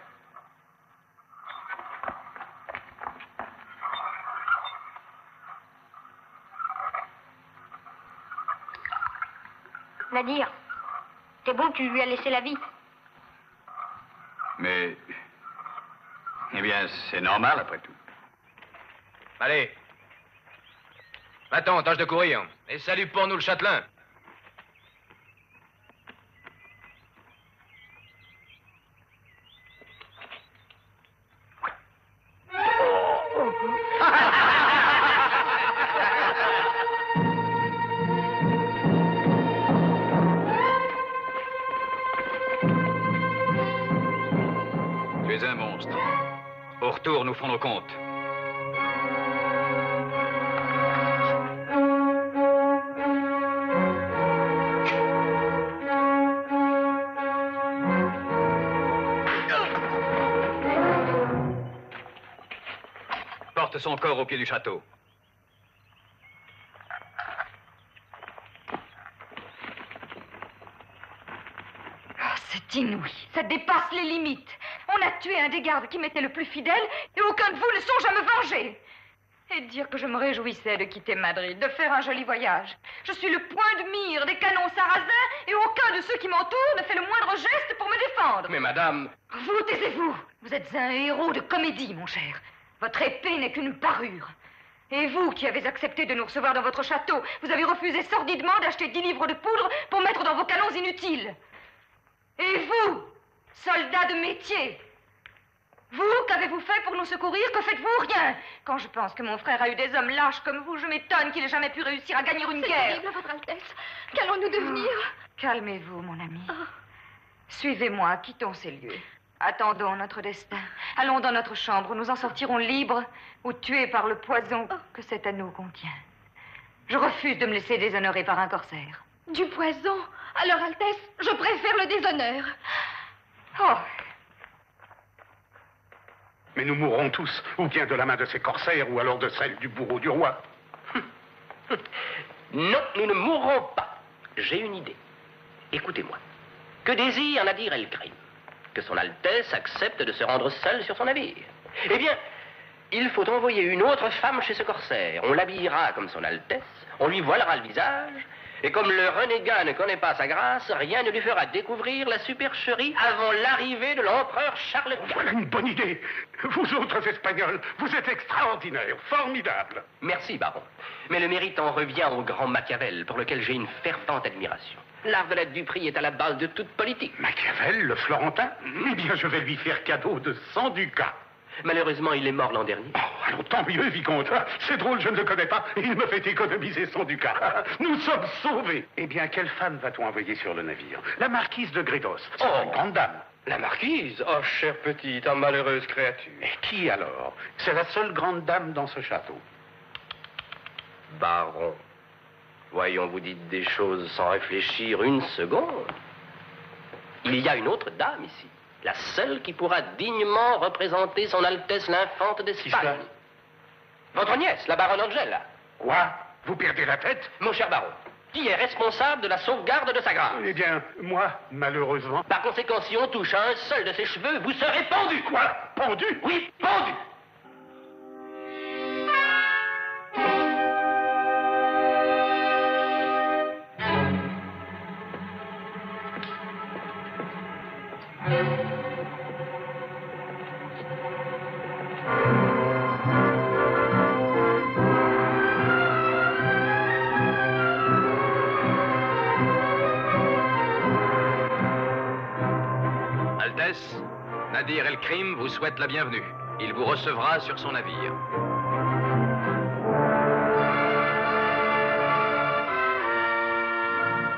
Speaker 12: Nadir, c'est bon, tu lui as laissé la vie.
Speaker 4: Mais... Eh bien, c'est normal, après tout.
Speaker 1: Allez. Va-t'en, tâche de courir. Et salut pour nous le châtelain.
Speaker 4: Tu es un monstre. Au retour, nous ferons nos comptes. Porte son corps au pied du château.
Speaker 7: C'est inouï. Ça dépasse les limites. On a tué un des gardes qui m'était le plus fidèle et aucun de vous ne songe à me venger. Et dire que je me réjouissais de quitter Madrid, de faire un joli voyage. Je suis le point de mire des canons sarrasins et aucun de ceux qui m'entourent ne fait le moindre geste pour me défendre.
Speaker 8: Mais madame...
Speaker 7: Vous, taisez-vous. Vous êtes un héros de comédie, mon cher. Votre épée n'est qu'une parure. Et vous, qui avez accepté de nous recevoir dans votre château, vous avez refusé sordidement d'acheter 10 livres de poudre pour mettre dans vos canons inutiles. Et vous, soldats de métier, vous, qu'avez-vous fait pour nous secourir? Que faites-vous? Rien. Quand je pense que mon frère a eu des hommes lâches comme vous, je m'étonne qu'il ait jamais pu réussir à gagner une guerre.
Speaker 12: C'est terrible, Votre Altesse. Qu'allons-nous devenir?
Speaker 7: Calmez-vous, mon ami. Suivez-moi, quittons ces lieux. Attendons notre destin. Allons dans notre chambre, nous en sortirons libres ou tués par le poison que cet anneau contient. Je refuse de me laisser déshonorer par un corsaire.
Speaker 12: Du poison? Alors, Altesse, je préfère le déshonneur.
Speaker 7: Oh,
Speaker 5: Mais nous mourrons tous, ou bien de la main de ces corsaires, ou alors de celle du bourreau du roi.
Speaker 8: Non, nous ne mourrons pas. J'ai une idée. Écoutez-moi. Que désire Nadir el-Krim? Que son Altesse accepte de se rendre seule sur son navire. Eh bien, il faut envoyer une autre femme chez ce corsaire. On l'habillera comme son Altesse, on lui voilera le visage, et comme le renégat ne connaît pas sa grâce, rien ne lui fera découvrir la supercherie avant l'arrivée de l'empereur Charles Quint.
Speaker 5: Voilà une bonne idée. Vous autres Espagnols, vous êtes extraordinaires, formidables.
Speaker 8: Merci, baron. Mais le mérite en revient au grand Machiavel, pour lequel j'ai une fervente admiration. L'art de la duperie est à la base de toute politique.
Speaker 5: Machiavel, le Florentin? Eh bien, je vais lui faire cadeau de 100 ducats.
Speaker 8: Malheureusement, il est mort l'an dernier.
Speaker 5: Oh, alors tant mieux, vicomte. C'est drôle, je ne le connais pas. Il me fait économiser 100 ducats. Nous sommes sauvés. Eh bien, quelle femme va-t-on envoyer sur le navire? La marquise de Grédos. C'est une grande dame.
Speaker 8: La marquise? Oh, chère petite, oh, malheureuse créature.
Speaker 5: Et qui alors? C'est la seule grande dame dans ce château.
Speaker 8: Baron, voyons, vous dites des choses sans réfléchir une seconde. Il y a une autre dame ici. La seule qui pourra dignement représenter son Altesse l'Infante d'Espagne. Votre nièce, la baronne Angela.
Speaker 5: Quoi? Vous perdez la tête?
Speaker 8: Mon cher baron, qui est responsable de la sauvegarde de sa grâce?
Speaker 5: Eh bien, moi, malheureusement...
Speaker 8: Par conséquent, si on touche à un seul de ses cheveux, vous serez pendu.
Speaker 5: Quoi? Pendu?
Speaker 8: Oui, pendu. Altesse, Nadir el-Krim vous souhaite la bienvenue. Il vous recevra sur son navire.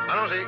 Speaker 8: Allongez.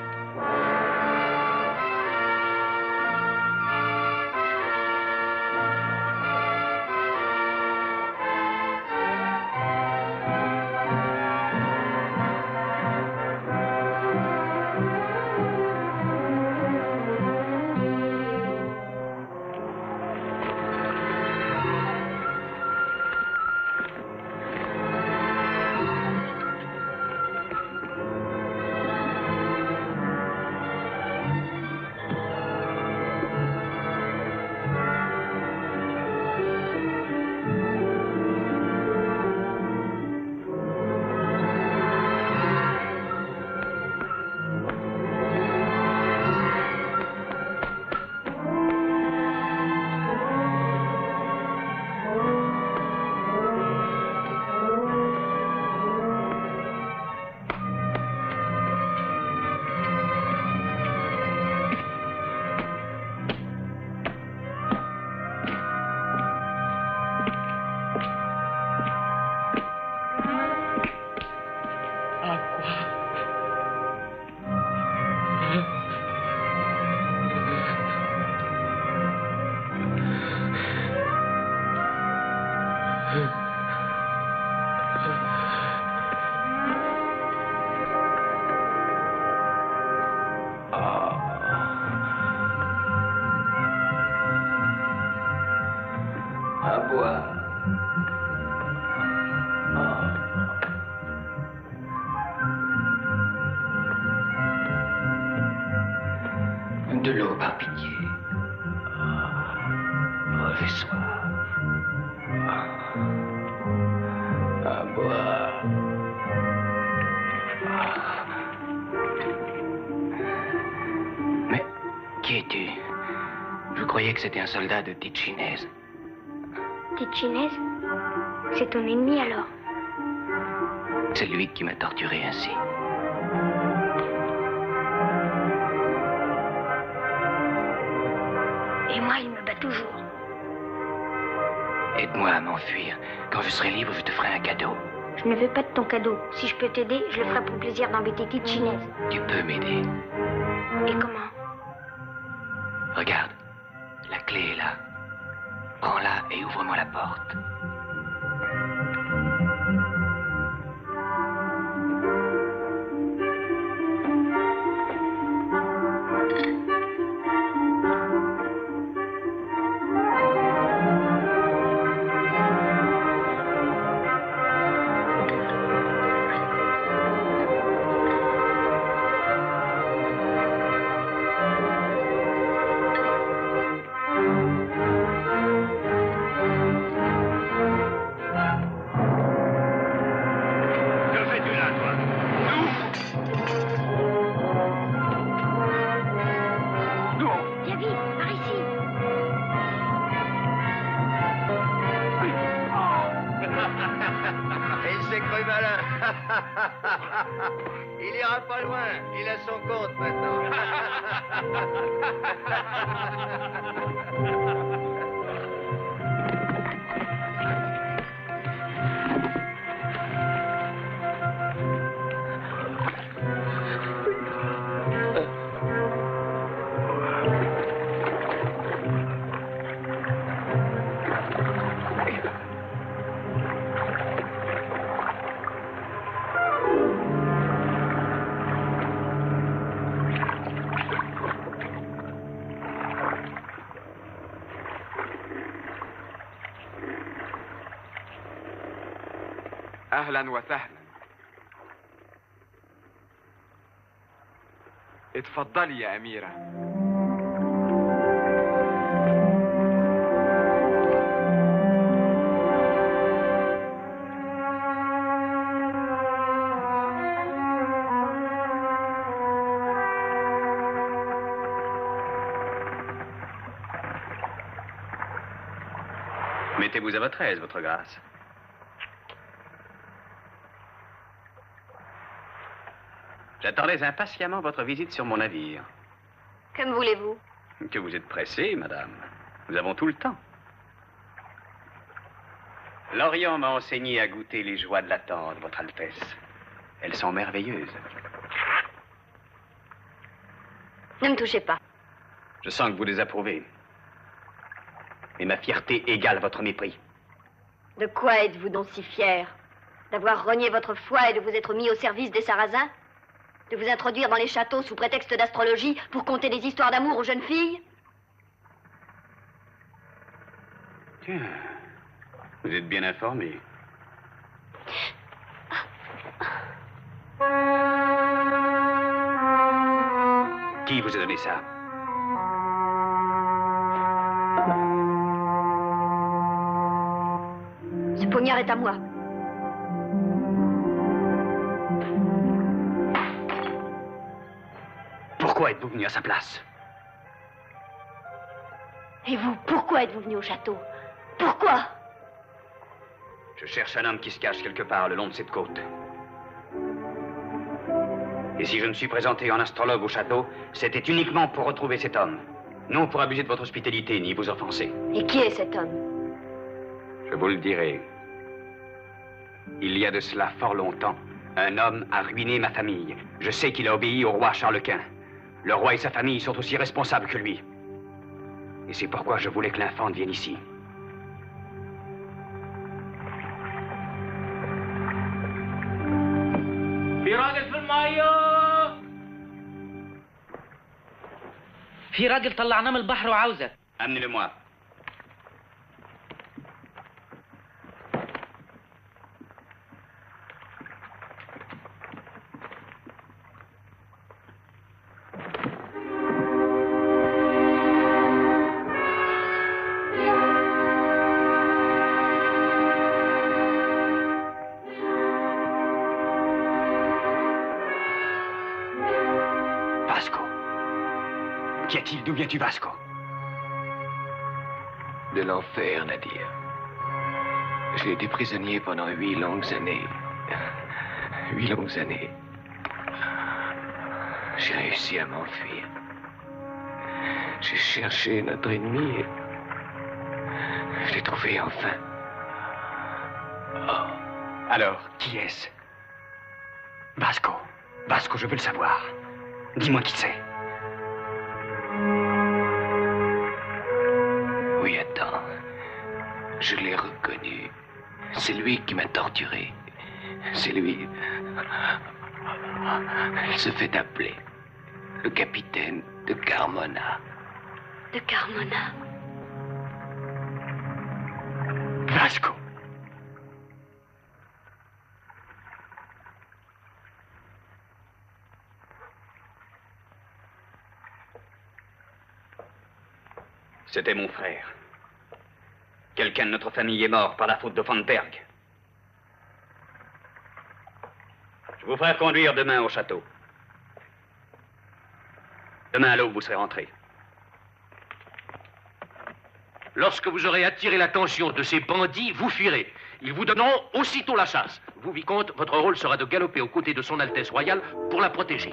Speaker 6: À boire. De l'eau, par pitié. Mauvais soir. À boire. Mais qui es-tu? Je croyais que c'était un soldat de Tichinese.
Speaker 2: Tichinese? C'est ton ennemi alors?
Speaker 6: C'est lui qui m'a torturé ainsi.
Speaker 2: Et moi, il me bat toujours.
Speaker 6: Aide-moi à m'enfuir. Quand je serai libre, je te ferai un cadeau.
Speaker 2: Je ne veux pas de ton cadeau. Si je peux t'aider, je le ferai pour le plaisir d'embêter Tichinese.
Speaker 6: Tu peux m'aider.
Speaker 2: Et comment?
Speaker 6: Regarde, la clé est là. Prends-la et ouvre-moi la porte.
Speaker 3: Il ira pas loin. Il a son compte maintenant.
Speaker 13: أهلا وسهلا. اتفضلي يا أميرة.
Speaker 4: Mettez-vous à votre aise, votre grâce. J'attendais impatiemment votre visite sur mon navire.
Speaker 2: Comme voulez-vous?
Speaker 4: Que vous êtes pressée, madame. Nous avons tout le temps. L'Orient m'a enseigné à goûter les joies de l'attente, votre Altesse. Elles sont merveilleuses.
Speaker 2: Ne me touchez pas.
Speaker 4: Je sens que vous désapprouvez. Et ma fierté égale votre mépris.
Speaker 2: De quoi êtes-vous donc si fier? D'avoir renié votre foi et de vous être mis au service des Sarrasins? De vous introduire dans les châteaux sous prétexte d'astrologie pour conter des histoires d'amour aux jeunes filles?
Speaker 4: Tiens, vous êtes bien informé. Qui vous a donné ça?
Speaker 2: Ce poignard est à moi.
Speaker 4: Pourquoi êtes-vous venu à sa place?
Speaker 2: Et vous, pourquoi êtes-vous venu au château? Pourquoi?
Speaker 4: Je cherche un homme qui se cache quelque part le long de cette côte. Et si je me suis présenté en astrologue au château, c'était uniquement pour retrouver cet homme. Non pour abuser de votre hospitalité, ni vous offenser.
Speaker 2: Et qui est cet homme?
Speaker 4: Je vous le dirai. Il y a de cela fort longtemps, un homme a ruiné ma famille. Je sais qu'il a obéi au roi Charles Quint. Le roi et sa famille sont aussi responsables que lui. Et c'est pourquoi je voulais que l'infante vienne ici.
Speaker 14: في راجل طلعناه من البحر وعاوزك.
Speaker 4: Amenez-le-moi. Qu'y a-t-il? D'où viens-tu, Vasco?
Speaker 1: De l'enfer, Nadir. J'ai été prisonnier pendant 8 longues années. 8 longues années. J'ai réussi à m'enfuir. J'ai cherché notre ennemi et je l'ai trouvé enfin.
Speaker 4: Oh. Alors, qui est-ce? Vasco. Vasco, je veux le savoir. Dis-moi qui c'est.
Speaker 1: Oui, attends. Je l'ai reconnu. C'est lui qui m'a torturé. C'est lui. Il se fait appeler le capitaine de Carmona.
Speaker 2: De Carmona.
Speaker 4: Vasco. C'était mon frère. Quelqu'un de notre famille est mort par la faute de Van Berg. Je vous ferai conduire demain au château. Demain à l'aube, vous serez rentré.
Speaker 1: Lorsque vous aurez attiré l'attention de ces bandits, vous fuirez. Ils vous donneront aussitôt la chasse. Vous, vicomte, votre rôle sera de galoper aux côtés de son Altesse royale pour la protéger.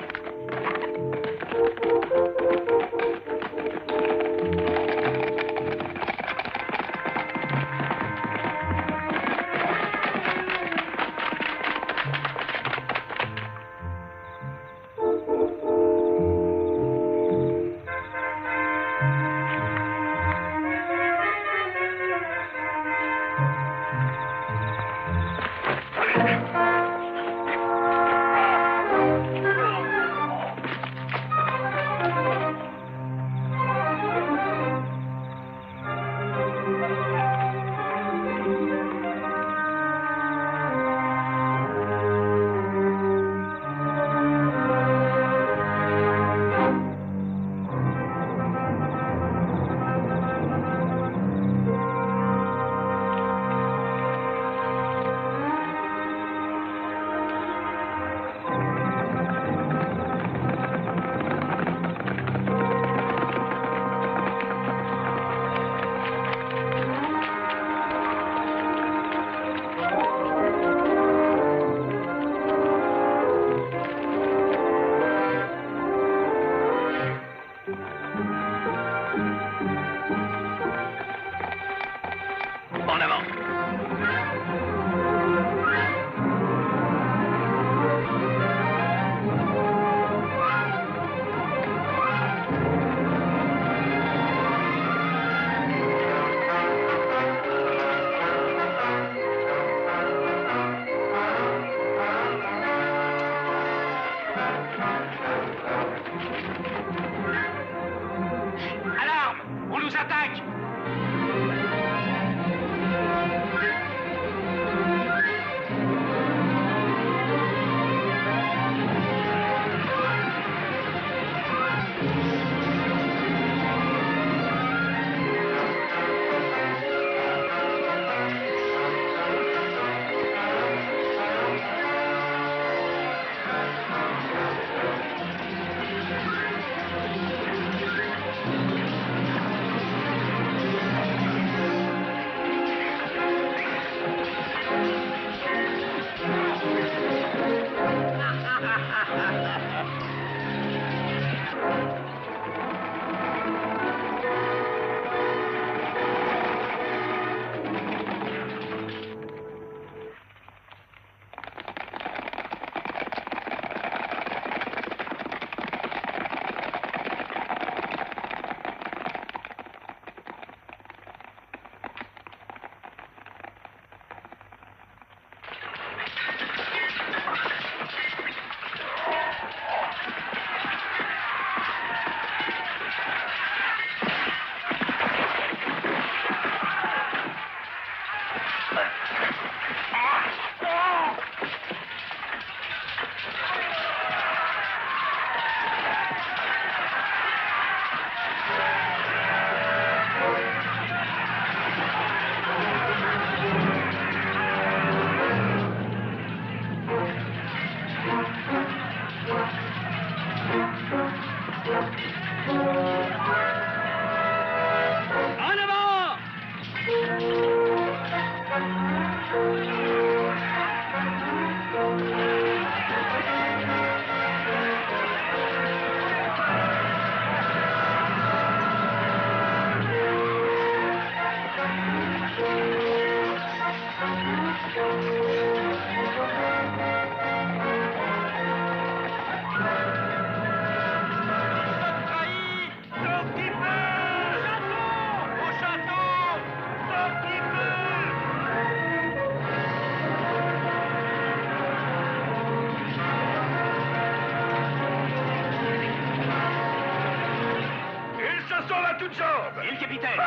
Speaker 11: toutes jambes.
Speaker 4: Et le capitaine?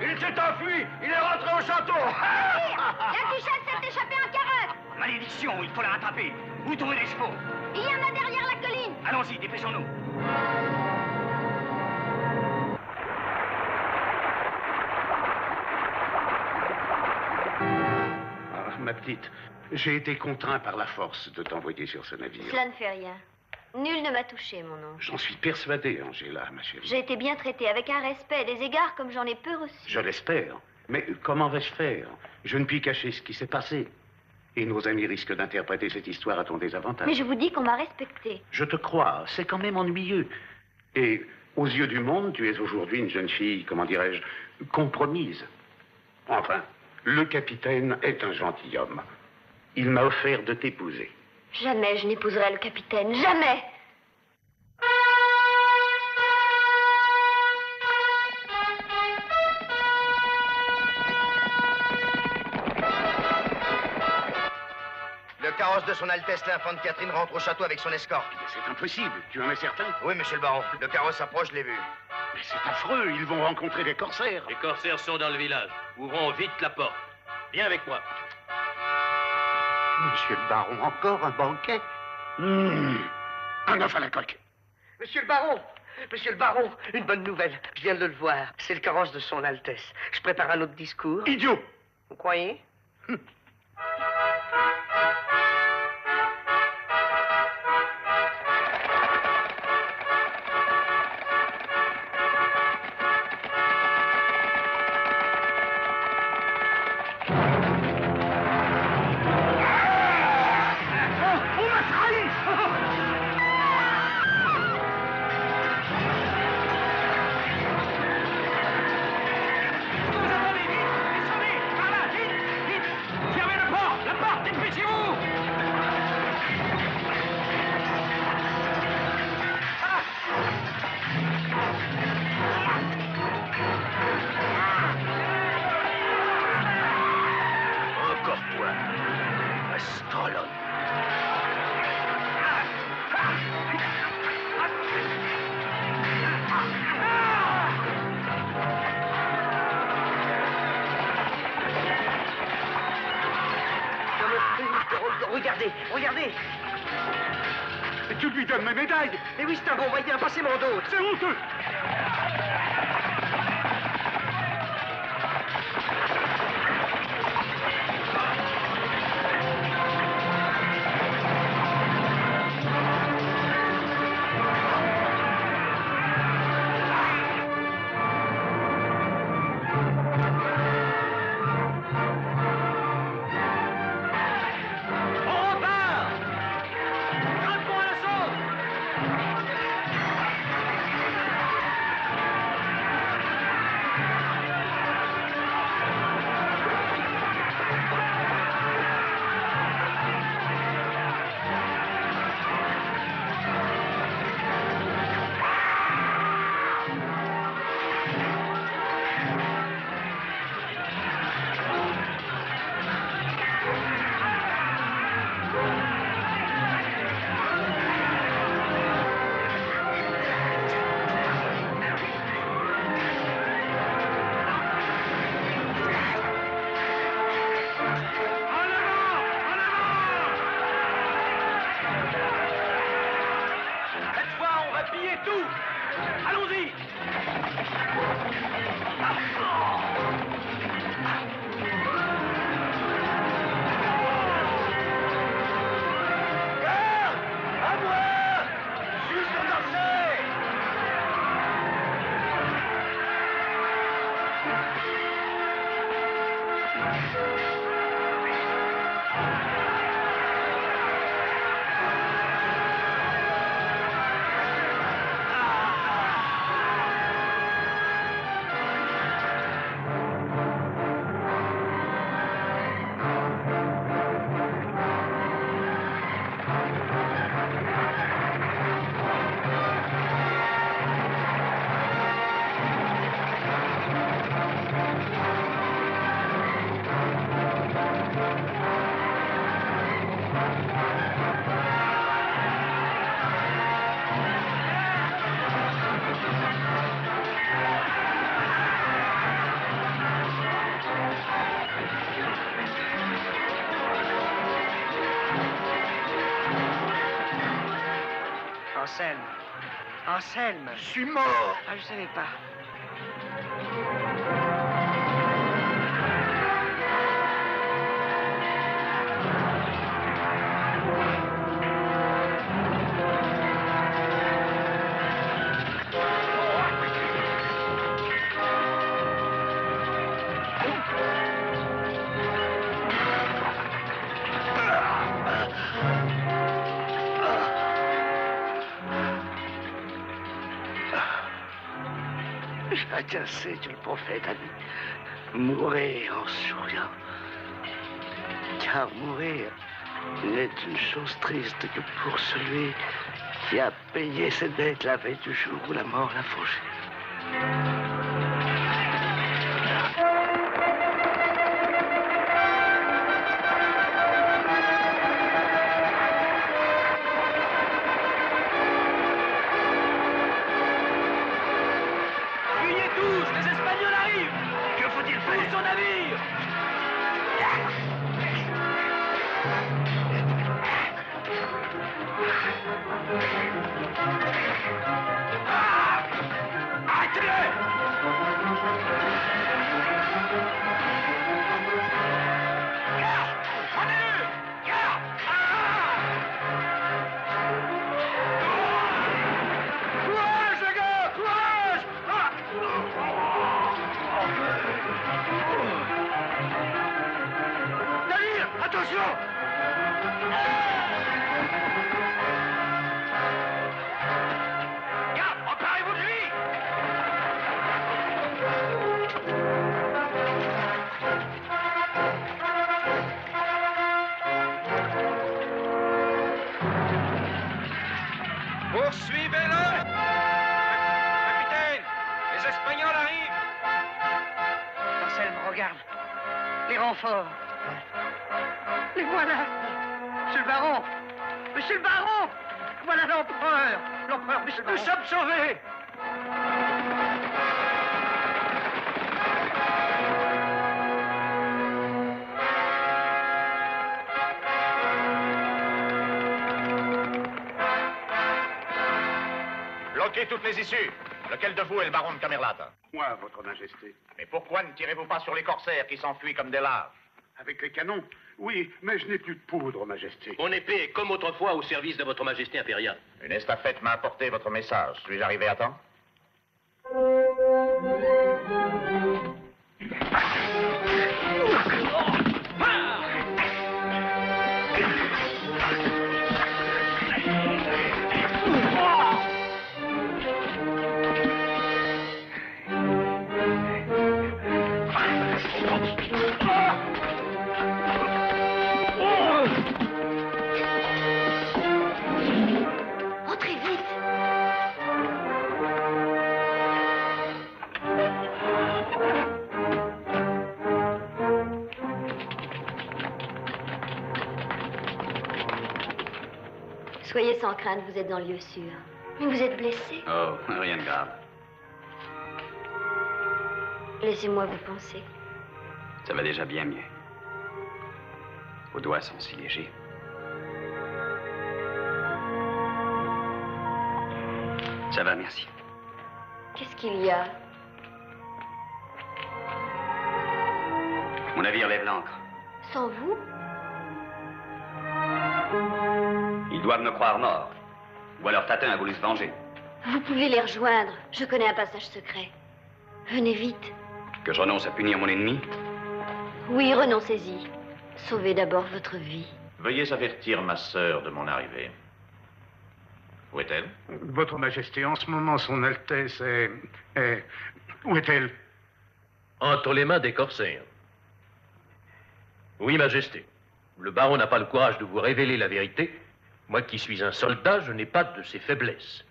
Speaker 11: Il s'est enfui. Il est rentré au château.
Speaker 2: La Duchesse s'est échappée en carrosse.
Speaker 4: Malédiction, il faut la rattraper. Où trouver les chevaux?
Speaker 2: Il y en a derrière la colline.
Speaker 4: Allons-y, dépêchons-nous.
Speaker 5: Ah, ma petite, j'ai été contraint par la force de t'envoyer sur ce navire.
Speaker 2: Cela ne fait rien. Nul ne m'a touché, mon oncle.
Speaker 5: J'en suis persuadé, Angela, ma chérie.
Speaker 2: J'ai été bien traitée, avec un respect et des égards comme j'en ai peu reçus.
Speaker 5: Je l'espère. Mais comment vais-je faire? Je ne puis cacher ce qui s'est passé. Et nos amis risquent d'interpréter cette histoire à ton désavantage.
Speaker 2: Mais je vous dis qu'on m'a respectée.
Speaker 5: Je te crois, c'est quand même ennuyeux. Et aux yeux du monde, tu es aujourd'hui une jeune fille, comment dirais-je, compromise. Enfin, le capitaine est un gentilhomme. Il m'a offert de t'épouser.
Speaker 2: Jamais je n'épouserai le capitaine, jamais!
Speaker 3: Le carrosse de son Altesse l'Infante Catherine rentre au château avec son escorte.
Speaker 5: C'est impossible, tu en es certain?
Speaker 3: Oui, monsieur le baron. Le carrosse approche, je l'ai vu.
Speaker 5: Mais c'est affreux, ils vont rencontrer des corsaires.
Speaker 8: Les corsaires sont dans le village. Ouvrons vite la porte. Viens avec moi.
Speaker 5: Monsieur le baron, encore un banquet? Un œuf à la coque.
Speaker 10: Monsieur le baron, une bonne nouvelle. Je viens de le voir. C'est le carrosse de son Altesse. Je prépare un autre discours.
Speaker 5: Idiot!
Speaker 10: Vous croyez? Regardez.
Speaker 5: Tu lui donnes mes médailles.
Speaker 10: Mais oui, c'est un bon moyen, passez mon dos.
Speaker 5: C'est honteux.
Speaker 10: Anselme. Anselme.
Speaker 11: Je suis mort.
Speaker 10: Ah, je savais pas. Chacun sait que le prophète a dit mourir en souriant. Car mourir n'est une chose triste que pour celui qui a payé ses dettes la veille du jour où la mort l'a fauché.
Speaker 1: Poursuivez-le! Capitaine, les Espagnols arrivent!
Speaker 10: Anselme, regarde. Les renforts. Les voilà. Monsieur le baron. Monsieur le baron. Voilà l'empereur. L'empereur, monsieur le baron. Nous sommes sauvés.
Speaker 5: Bloquez toutes les issues. Lequel de vous est le baron de Camerlate?
Speaker 11: Moi, votre majesté.
Speaker 5: Mais pourquoi ne tirez-vous pas sur les corsaires qui s'enfuient comme des laves?
Speaker 11: Avec les canons? Oui, mais je n'ai plus de poudre, majesté.
Speaker 8: Mon épée est comme autrefois au service de votre majesté impériale.
Speaker 5: Une estafette m'a apporté votre message. Suis-je arrivé à temps?
Speaker 2: Entrez vite. Soyez sans crainte, vous êtes dans le lieu sûr. Mais vous êtes blessé.
Speaker 6: Oh, rien de grave.
Speaker 2: Laissez-moi vous penser.
Speaker 6: Ça va déjà bien mieux. Vos doigts sont si légers. Ça va, merci.
Speaker 2: Qu'est-ce qu'il y a?
Speaker 6: Mon navire lève l'ancre.
Speaker 2: Sans vous?
Speaker 6: Ils doivent me croire mort. Ou alors Tatin a voulu se venger.
Speaker 2: Vous pouvez les rejoindre. Je connais un passage secret. Venez vite.
Speaker 6: Que je renonce à punir mon ennemi?
Speaker 2: Oui, renoncez-y. Sauvez d'abord votre vie.
Speaker 5: Veuillez avertir ma sœur de mon arrivée. Où est-elle?
Speaker 11: Votre majesté, en ce moment, son Altesse est... Où est-elle?
Speaker 15: Entre les mains des corsaires. Oui, majesté. Le baron n'a pas le courage de vous révéler la vérité. Moi qui suis un soldat, je n'ai pas de ces faiblesses.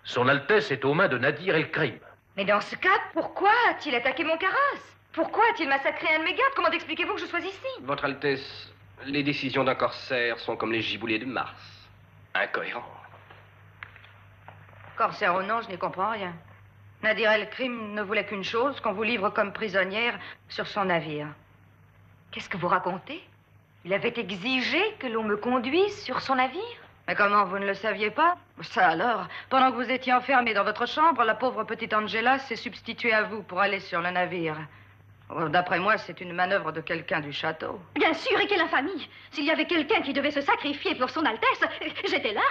Speaker 15: Son Altesse est aux mains de Nadir el-Krim.
Speaker 7: Mais dans ce cas, pourquoi a-t-il attaqué mon carrosse? Pourquoi a-t-il massacré un de mes gardes? Comment expliquez-vous que je sois ici?
Speaker 8: Votre Altesse, les décisions d'un corsaire sont comme les giboulées de Mars. Incohérentes.
Speaker 7: Corsaire ou non, je n'y comprends rien. Nadir el-Krim ne voulait qu'une chose, qu'on vous livre comme prisonnière sur son navire. Qu'est-ce que vous racontez? Il avait exigé que l'on me conduise sur son navire? Mais comment, vous ne le saviez pas? Ça alors, pendant que vous étiez enfermé dans votre chambre, la pauvre petite Angela s'est substituée à vous pour aller sur le navire. Oh, d'après moi, c'est une manœuvre de quelqu'un du château.
Speaker 12: Bien sûr, et quelle infamie! S'il y avait quelqu'un qui devait se sacrifier pour son Altesse, j'étais là.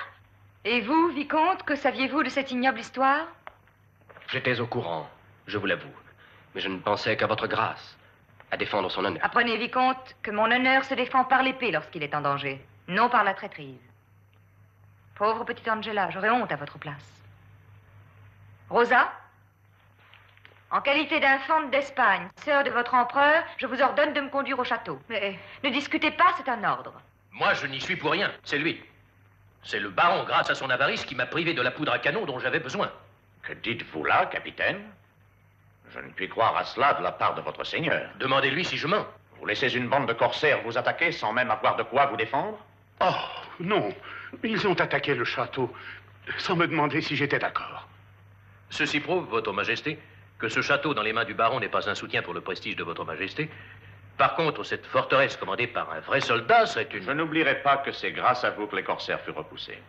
Speaker 7: Et vous, vicomte, que saviez-vous de cette ignoble histoire?
Speaker 8: J'étais au courant, je vous l'avoue. Mais je ne pensais qu'à votre grâce, à défendre son honneur.
Speaker 7: Apprenez, vicomte, que mon honneur se défend par l'épée lorsqu'il est en danger, non par la traîtrise. Pauvre petite Angela, j'aurais honte à votre place. Rosa, en qualité d'infante d'Espagne, sœur de votre empereur, je vous ordonne de me conduire au château. Mais ne discutez pas, c'est un ordre.
Speaker 15: Moi, je n'y suis pour rien. C'est lui. C'est le baron, grâce à son avarice, qui m'a privé de la poudre à canon dont j'avais besoin.
Speaker 5: Que dites-vous là, capitaine? Je ne puis croire à cela de la part de votre seigneur.
Speaker 15: Demandez-lui si je mens.
Speaker 5: Vous laissez une bande de corsaires vous attaquer sans même avoir de quoi vous défendre?
Speaker 16: Oh, non. Ils ont attaqué le château sans me demander si j'étais d'accord.
Speaker 15: Ceci prouve, votre majesté, que ce château dans les mains du baron n'est pas un soutien pour le prestige de votre majesté. Par contre, cette forteresse commandée par un vrai soldat serait une...
Speaker 5: Je n'oublierai pas que c'est grâce à vous que les corsaires furent repoussés.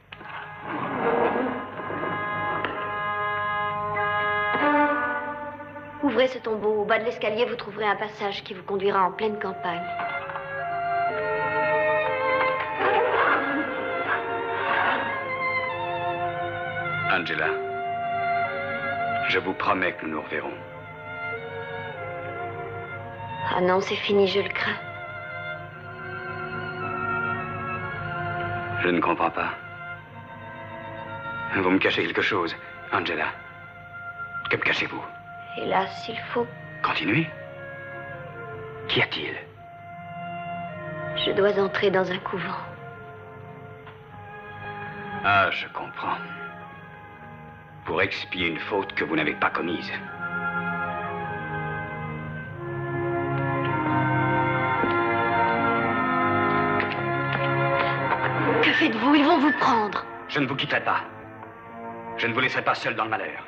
Speaker 2: Ouvrez ce tombeau. Au bas de l'escalier, vous trouverez un passage qui vous conduira en pleine campagne.
Speaker 17: Angela, je vous promets que nous nous reverrons.
Speaker 2: Ah non, c'est fini, je le crains.
Speaker 17: Je ne comprends pas. Vous me cachez quelque chose, Angela. Que me cachez-vous?
Speaker 2: Hélas, il faut.
Speaker 17: Continuez. Qu'y a-t-il?
Speaker 2: Je dois entrer dans un couvent.
Speaker 17: Ah, je comprends. Pour expier une faute que vous n'avez pas commise.
Speaker 2: Que faites-vous? Ils vont vous prendre.
Speaker 17: Je ne vous quitterai pas. Je ne vous laisserai pas seul dans le malheur.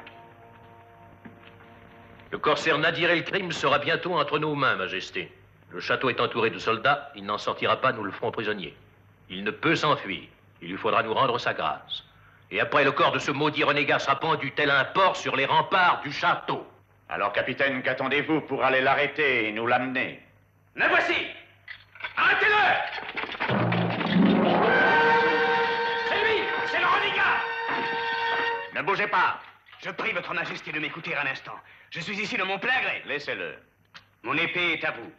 Speaker 15: Le corsaire Nadir el-Krim sera bientôt entre nos mains, majesté. Le château est entouré de soldats, il n'en sortira pas, nous le ferons prisonnier. Il ne peut s'enfuir, il lui faudra nous rendre sa grâce. Et après, le corps de ce maudit renégat sera pendu tel un porc sur les remparts du château.
Speaker 5: Alors, capitaine, qu'attendez-vous pour aller l'arrêter et nous l'amener?
Speaker 4: Me voici! Arrêtez-le! C'est lui! C'est le renégat!
Speaker 5: Ne bougez pas!
Speaker 17: Je prie votre majesté de m'écouter un instant. Je suis ici de mon plein gré.
Speaker 5: Laissez-le.
Speaker 17: Mon épée est à vous.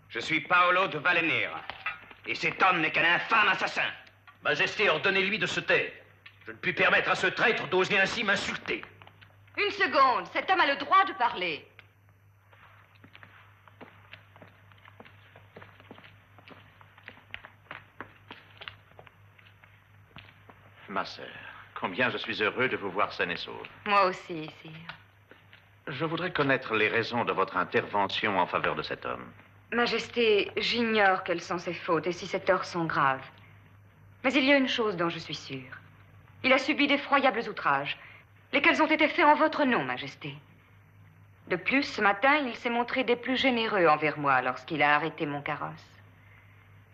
Speaker 17: Je suis Paolo de Valenera. Et cet homme n'est qu'un infâme assassin.
Speaker 15: Majesté, ordonnez-lui de se taire. Je ne puis permettre à ce traître d'oser ainsi m'insulter.
Speaker 7: Une seconde, cet homme a le droit de parler.
Speaker 5: Ma sœur, combien je suis heureux de vous voir saine et sauve.
Speaker 7: Moi aussi, sire.
Speaker 5: Je voudrais connaître les raisons de votre intervention en faveur de cet homme.
Speaker 7: Majesté, j'ignore quelles sont ses fautes et si ses torts sont graves. Mais il y a une chose dont je suis sûre. Il a subi d'effroyables outrages, lesquels ont été faits en votre nom, Majesté. De plus, ce matin, il s'est montré des plus généreux envers moi lorsqu'il a arrêté mon carrosse.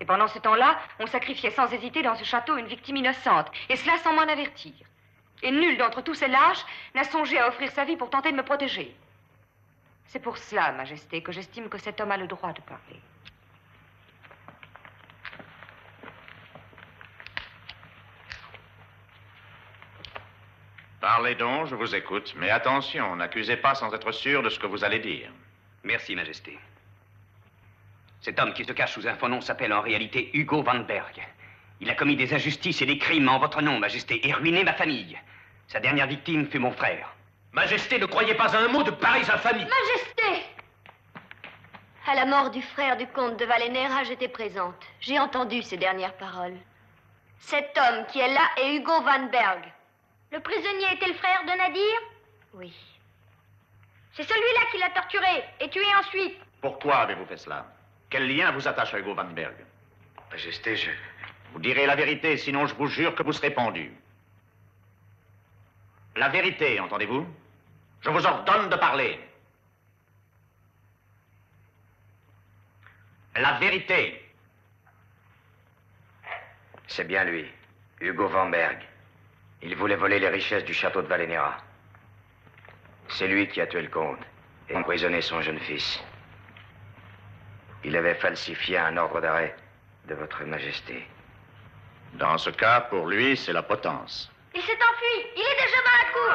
Speaker 7: Et pendant ce temps-là, on sacrifiait sans hésiter dans ce château une victime innocente, et cela sans m'en avertir. Et nul d'entre tous ces lâches n'a songé à offrir sa vie pour tenter de me protéger. C'est pour cela, Majesté, que j'estime que cet homme a le droit de parler.
Speaker 5: Parlez donc, je vous écoute. Mais attention, n'accusez pas sans être sûr de ce que vous allez dire.
Speaker 17: Merci, Majesté. Cet homme qui se cache sous un faux nom s'appelle en réalité Hugo Van Berg. Il a commis des injustices et des crimes en votre nom, Majesté, et ruiné ma famille. Sa dernière victime fut mon frère.
Speaker 15: Majesté, ne croyez pas à un mot de pareilles infamies.
Speaker 2: Majesté! À la mort du frère du comte de Valenera, j'étais présente. J'ai entendu ces dernières paroles. Cet homme qui est là est Hugo Van Berg.
Speaker 12: Le prisonnier était le frère de Nadir?
Speaker 2: Oui.
Speaker 12: C'est celui-là qui l'a torturé et tué ensuite.
Speaker 5: Pourquoi avez-vous fait cela? Quel lien vous attache à Hugo Van Berg?
Speaker 17: Majesté,
Speaker 5: Vous direz la vérité, sinon je vous jure que vous serez pendu. La vérité, entendez-vous? Je vous ordonne de parler. La vérité.
Speaker 3: C'est bien lui, Hugo Vanberg. Il voulait voler les richesses du château de Vallenera. C'est lui qui a tué le comte et empoisonné son jeune fils. Il avait falsifié un ordre d'arrêt de votre majesté.
Speaker 18: Dans ce cas, pour lui, c'est la potence.
Speaker 7: Il s'est enfui. Il est déjà dans la cour.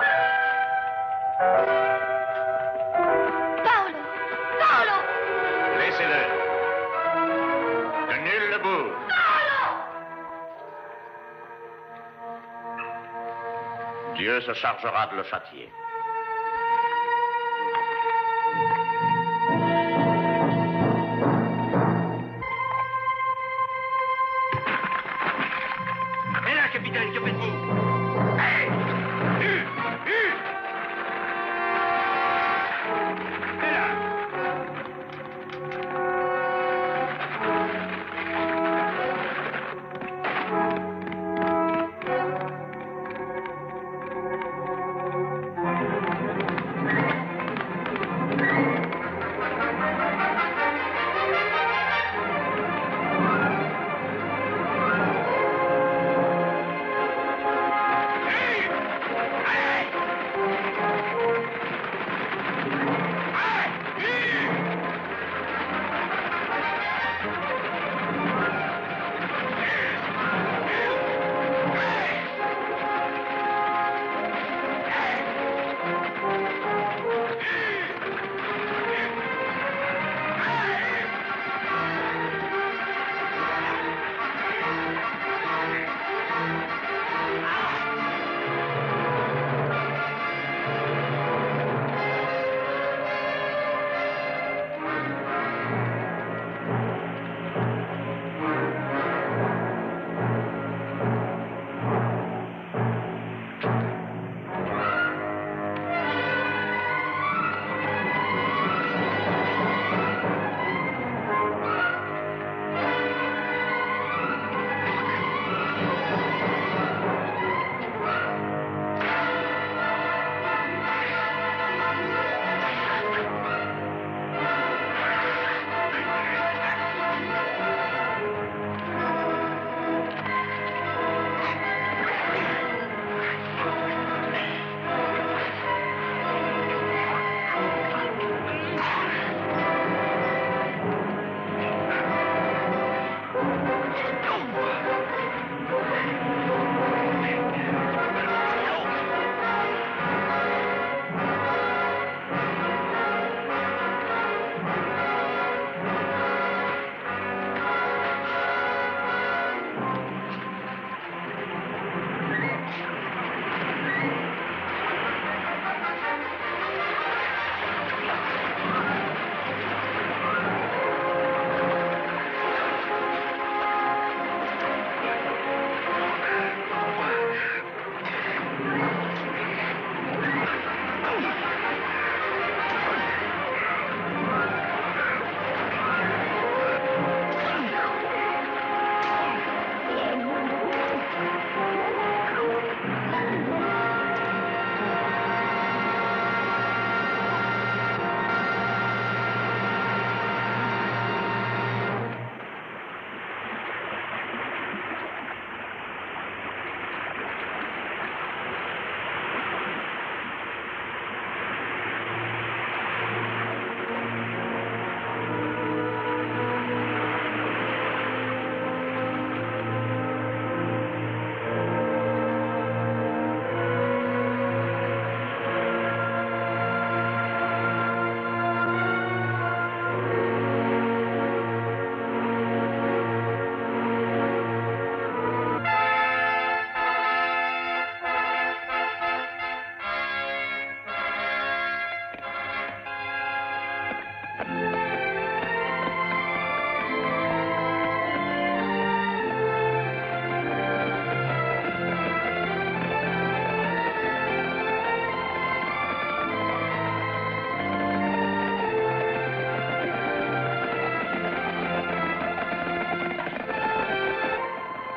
Speaker 2: Paolo! Paolo!
Speaker 18: Laissez-le. Que nul ne bouge. Dieu se chargera de le châtier.
Speaker 11: Et là, capitaine, que faites-vous?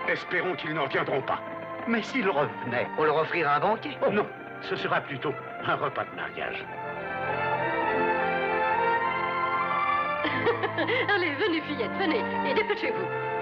Speaker 16: Espérons qu'ils n'en reviendront pas. Mais s'ils revenaient...
Speaker 10: On leur offrira un banquet?
Speaker 16: Oh non, ce sera plutôt un repas de mariage.
Speaker 9: Allez, venez, fillettes, venez, et dépêchez-vous.